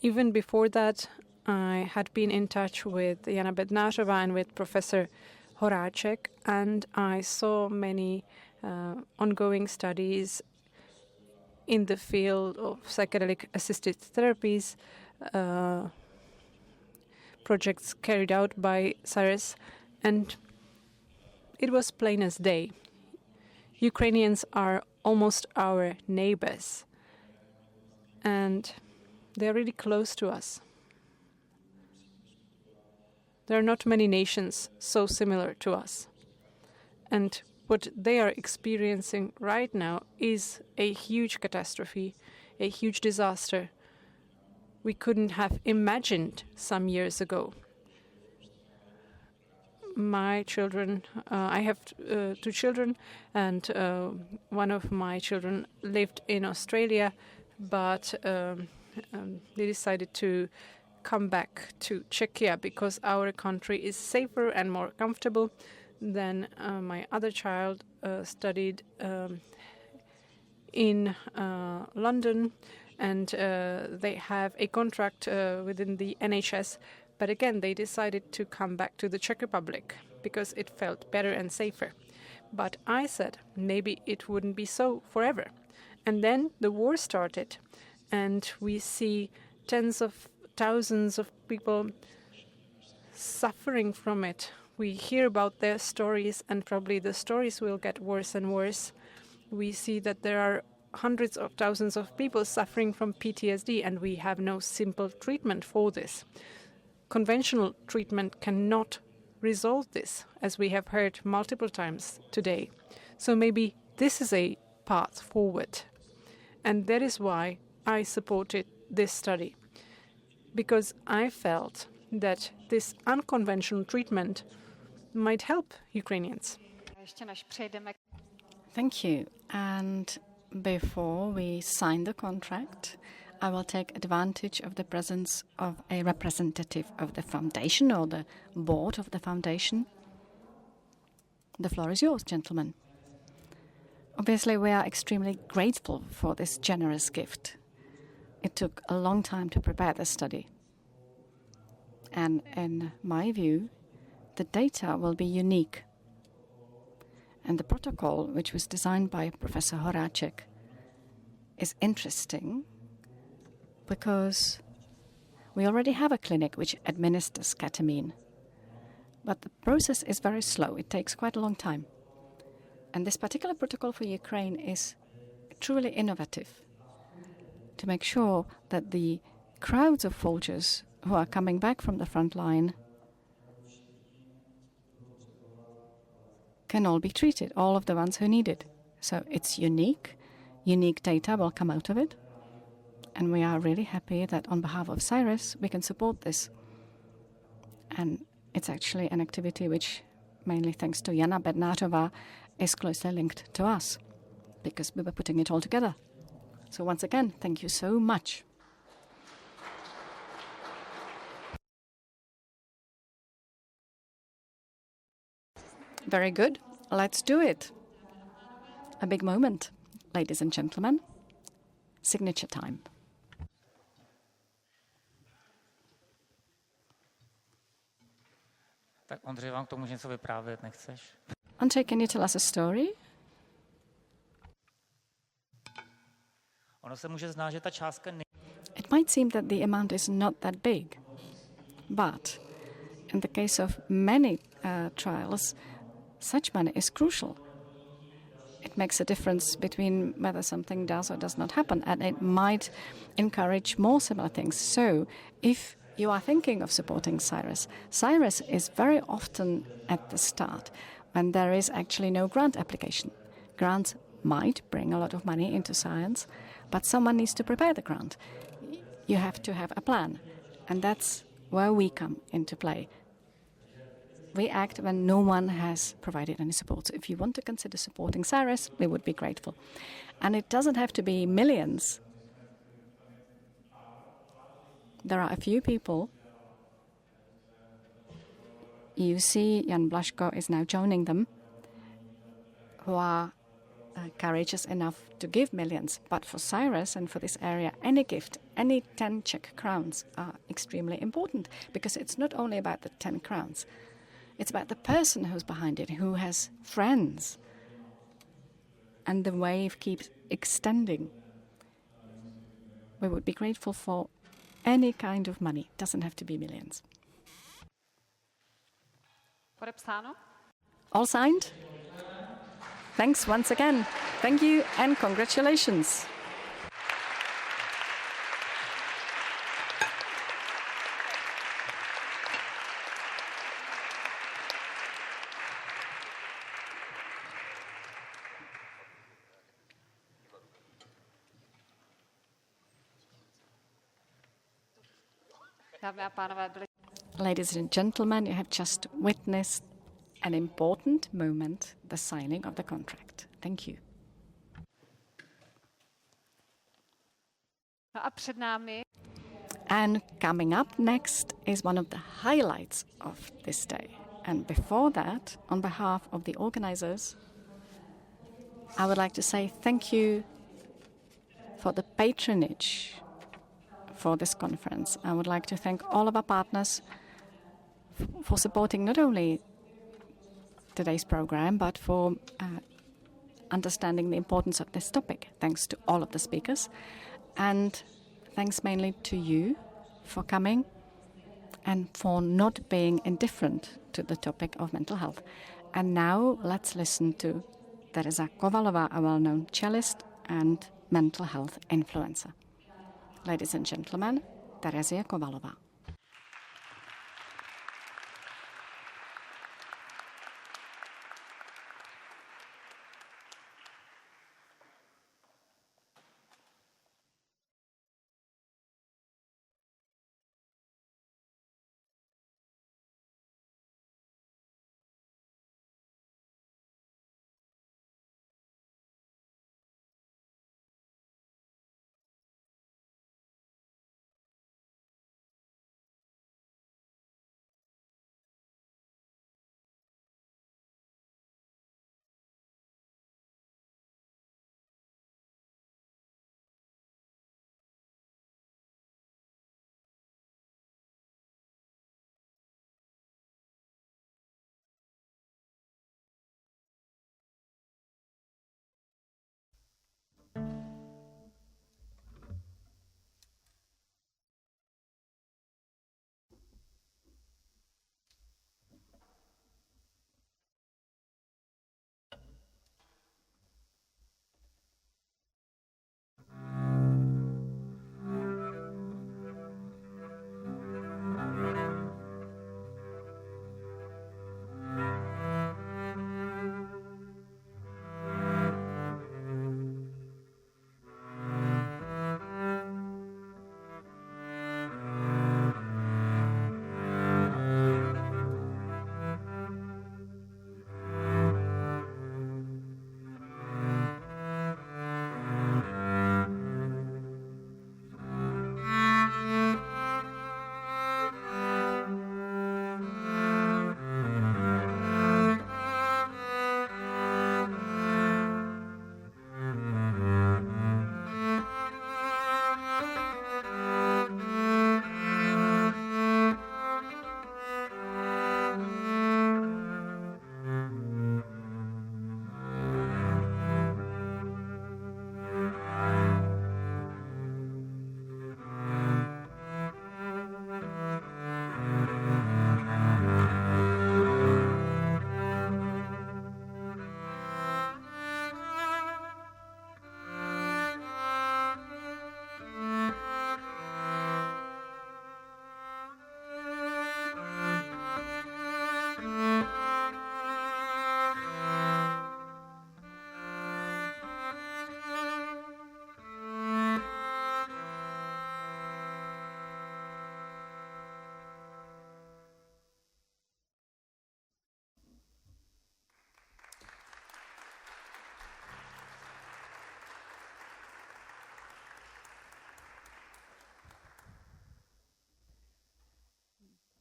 even before that, I had been in touch with Jana Bednářová and with Professor Horáček, and I saw many ongoing studies in the field of psychedelic-assisted therapies, projects carried out by Cyrus, and it was plain as day. Ukrainians are almost our neighbors, and they're really close to us. There are not many nations so similar to us. And what they are experiencing right now is a huge catastrophe, a huge disaster we couldn't have imagined some years ago. My children, I have 2 children, and one of my children lived in Australia, but they decided to come back to Czechia because our country is safer and more comfortable. Then my other child studied in London, and they have a contract within the NHS. But again, they decided to come back to the Czech Republic because it felt better and safer. But I said maybe it wouldn't be so forever. And then the war started, and we see tens of thousands of people suffering from it. We hear about their stories, and probably the stories will get worse and worse. We see that there are hundreds of thousands of people suffering from PTSD, and we have no simple treatment for this. Conventional treatment cannot resolve this, as we have heard multiple times today. So maybe this is a path forward. And that is why I supported this study, because I felt that this unconventional treatment might help Ukrainians. Thank you. And before we sign the contract, I will take advantage of the presence of a representative of the foundation or the board of the foundation. The floor is yours, gentlemen. Obviously, we are extremely grateful for this generous gift. It took a long time to prepare this study. And in my view, the data will be unique. And the protocol, which was designed by Professor Horáček, is interesting because we already have a clinic which administers ketamine. But the process is very slow. It takes quite a long time. And this particular protocol for Ukraine is truly innovative to make sure that the crowds of soldiers who are coming back from the front line can all be treated, all of the ones who need it. So it's unique. Unique data will come out of it. And we are really happy that on behalf of Cyrus, we can support this. And it's actually an activity which, mainly thanks to Jana Bednářová, is closely linked to us, because we were putting it all together. So once again, thank you so much. Very good. Let's do it. A big moment, ladies and gentlemen. Signature time. Tak Ondřej, vám k tomu něco vyprávět nechceš? Ondřej, can you tell us a story? Ono se může zdát, že ta částka It might seem that the amount is not that big, but in the case of many trials, such money is crucial. It makes a difference between whether something does or does not happen, and it might encourage more similar things. So if you are thinking of supporting Cyrus, Cyrus is very often at the start when there is actually no grant application. Grants might bring a lot of money into science, but someone needs to prepare the grant. You have to have a plan, and that's where we come into play. We act when no one has provided any support. So if you want to consider supporting Cyrus, we would be grateful. And it doesn't have to be millions. There are a few people. You see Jan Blaško is now joining them, who are courageous enough to give millions. But for Cyrus and for this area, any gift, any 10 Czech crowns are extremely important, because it's not only about the 10 crowns. It's about the person who's behind it, who has friends. And the wave keeps extending. We would be grateful for any kind of money. It doesn't have to be millions. Podepsáno? All signed? Thanks once again. Thank you and congratulations. Dámy a pánové, Ladies and gentlemen, you have just witnessed an important moment, the signing of the contract. Thank you. No a před námi And coming up next is one of the highlights of this day. And before that, on behalf of the organizers, I would like to say thank you for the patronage for this conference. I would like to thank all of our partners for supporting not only today's program, but for understanding the importance of this topic. Thanks to all of the speakers. And thanks mainly to you for coming and for not being indifferent to the topic of mental health. And now let's listen to Tereza Kovalová, a well-known cellist and mental health influencer. Ladies and gentlemen, Tereza Kovalová.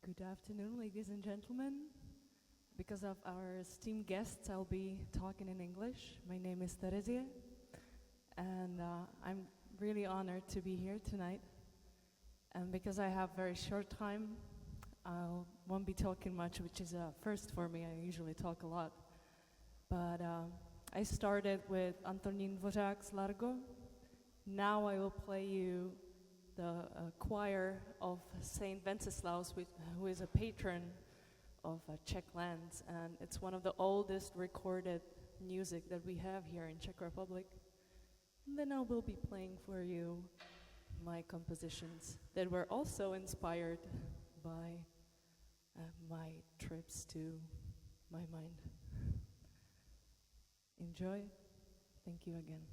Good afternoon, ladies and gentlemen. Because of our esteemed guests, I'll be talking in English. My name is Terezie, and I'm really honored to be here tonight. And because I have very short time, I won't be talking much, which is a first for me. I usually talk a lot. But I started with Antonín Dvořák's Largo. Now I will play you the choir of Saint Wenceslaus, who is a patron of Czech lands, and it's one of the oldest recorded music that we have here in Czech Republic. And then I will be playing for you my compositions that were also inspired by my trips to my mind. Enjoy. Thank you again.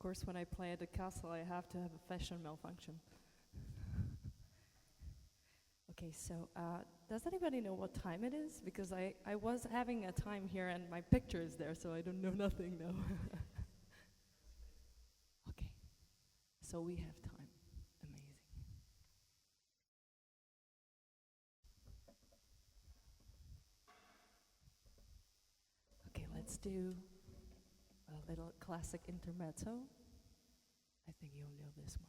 course, when I play at the castle, I have to have a fashion malfunction. Okay, so does anybody know what time it is? Because I was having a time here and my picture is there, so I don't know nothing now. Okay, so we have time. Amazing. Okay, let's do a little classic intermezzo. I think you'll know this one.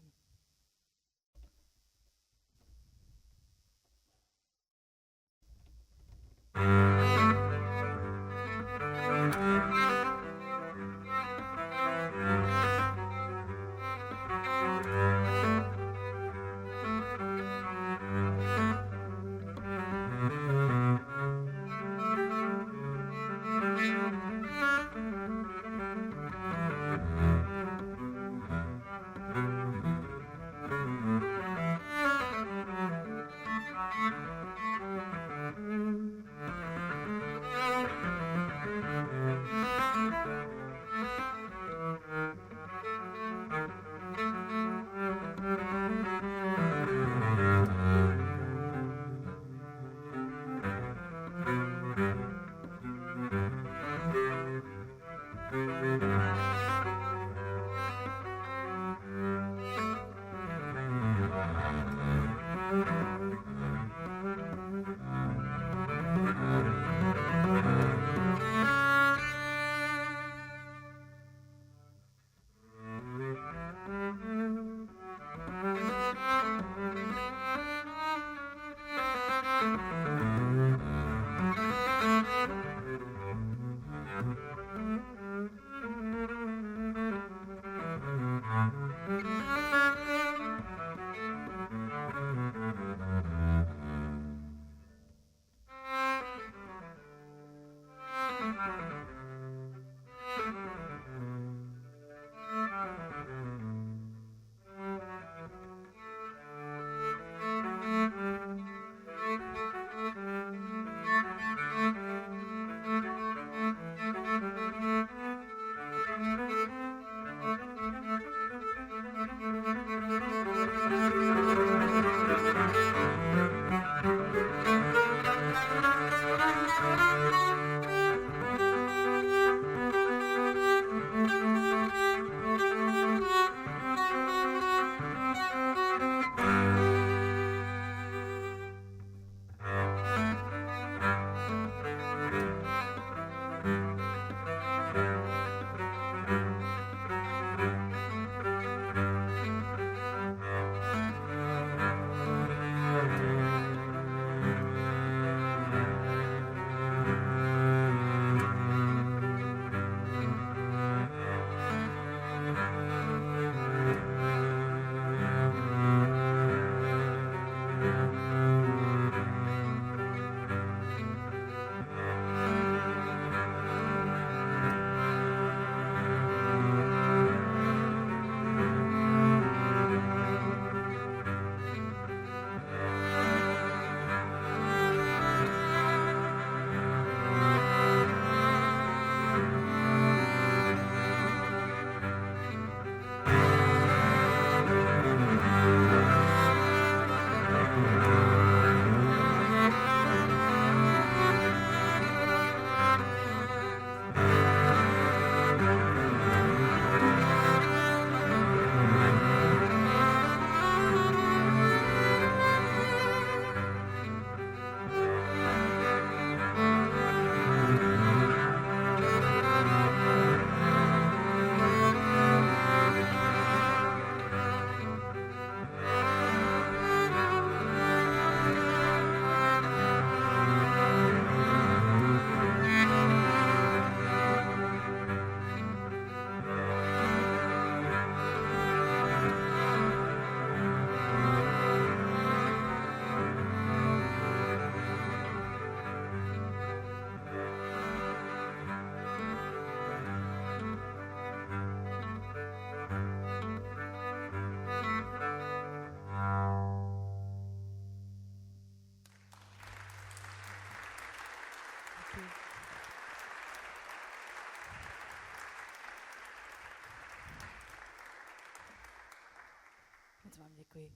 Děkuji.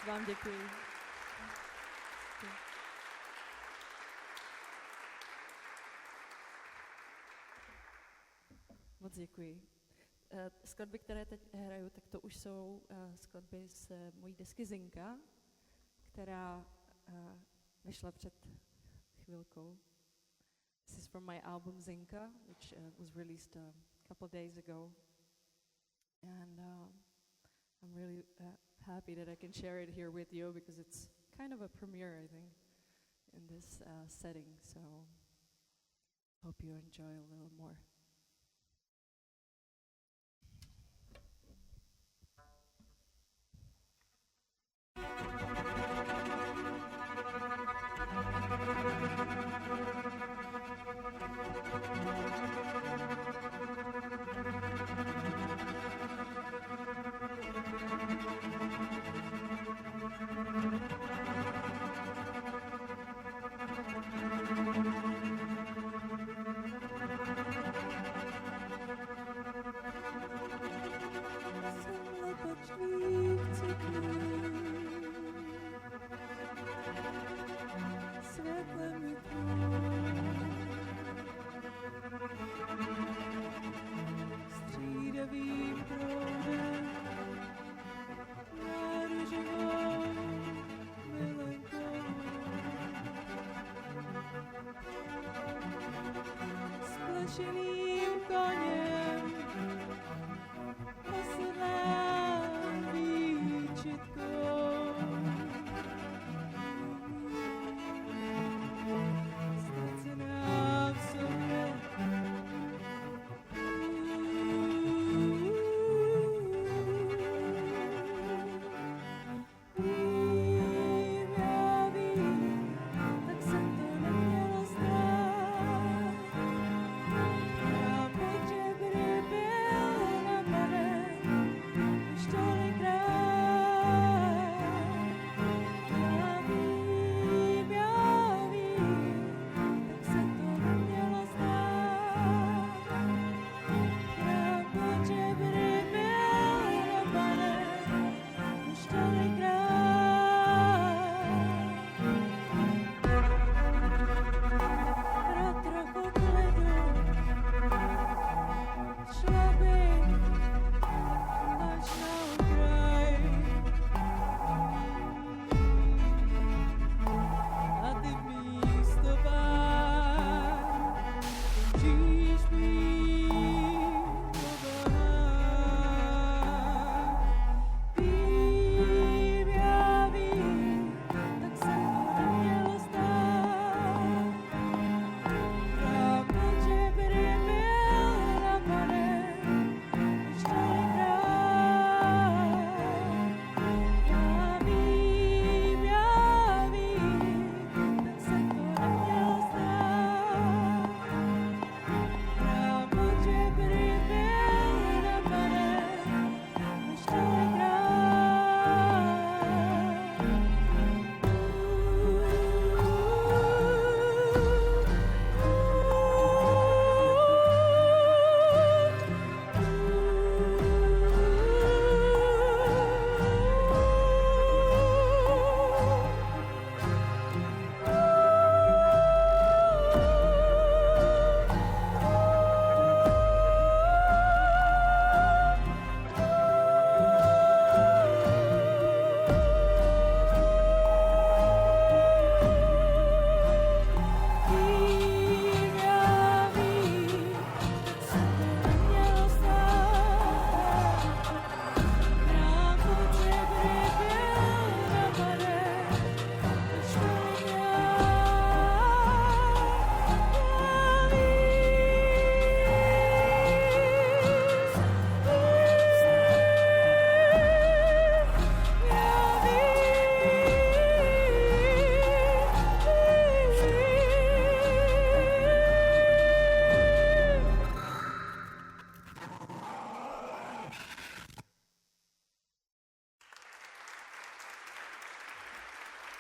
Moc vám děkuji. Moc děkuji. Skladby, které teď hraju, tak to už jsou skladby z mojí desky Zinka, která vyšla před chvilkou. This is from my album Zinka, which was released a couple days ago. And I'm really happy that I can share it here with you because it's kind of a premiere, I think, in this setting. So hope you enjoy a little more. vyděšeným koněm osedlám výčitkou. Ztracená v sobě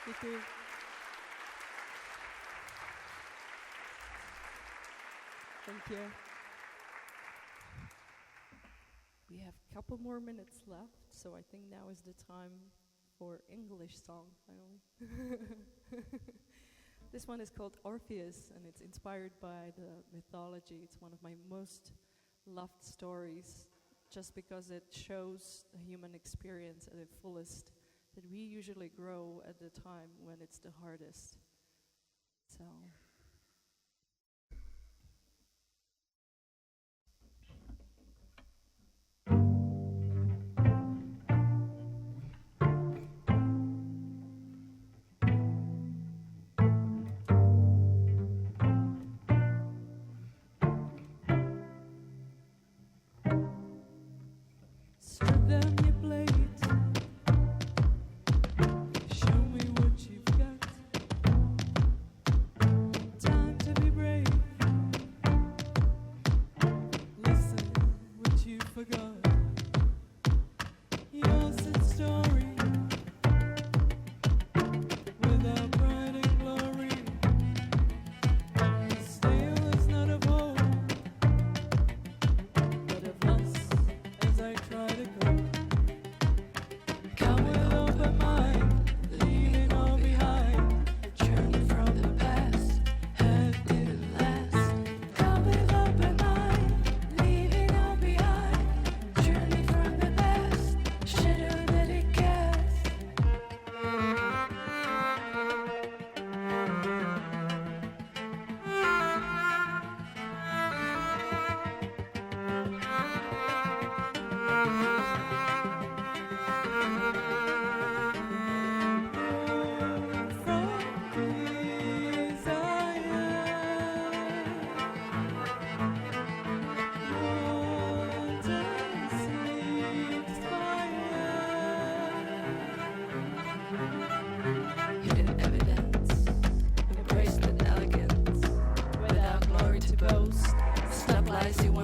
Děkuji. Thank you. We have a couple more minutes left, so I think now is the time for English song finally. This one is called Orpheus, and it's inspired by the mythology. It's one of my most loved stories, just because it shows the human experience at its fullest, that we usually grow at the time when it's the hardest. So.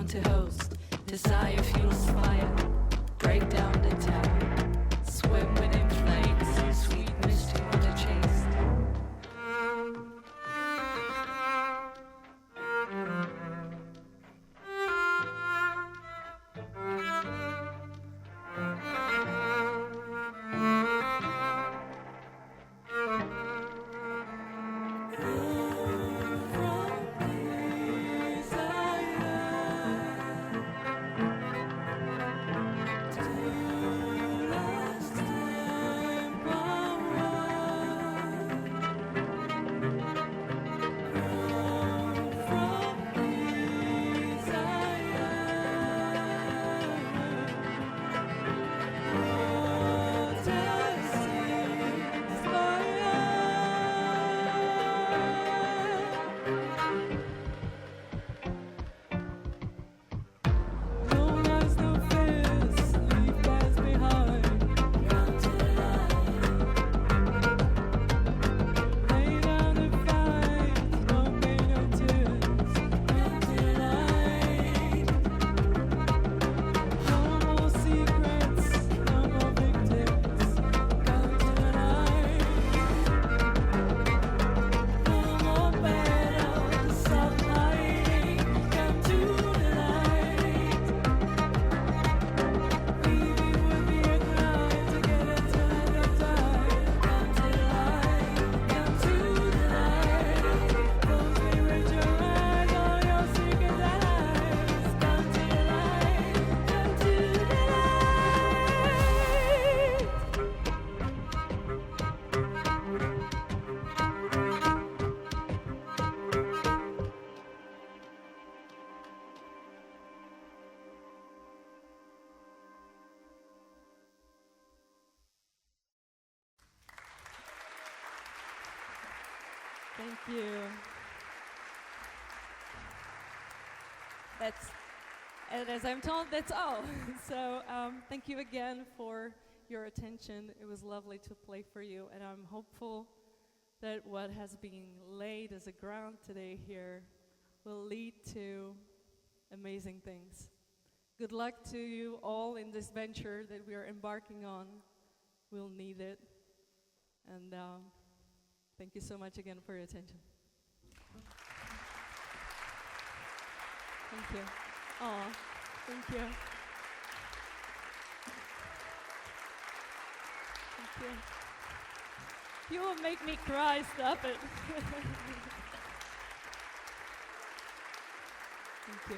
to host. Desire fuels fire, break down the tower. Swim within flames, sweet misty water chase. Thank you. And as I'm told, that's all. So thank you again for your attention. It was lovely to play for you, and I'm hopeful that what has been laid as a ground today here will lead to amazing things. Good luck to you all in this venture that we are embarking on. We'll need it. And thank you so much again for your attention. Thank you. Aw, thank you. Thank you. You will make me cry, stop it. Thank you.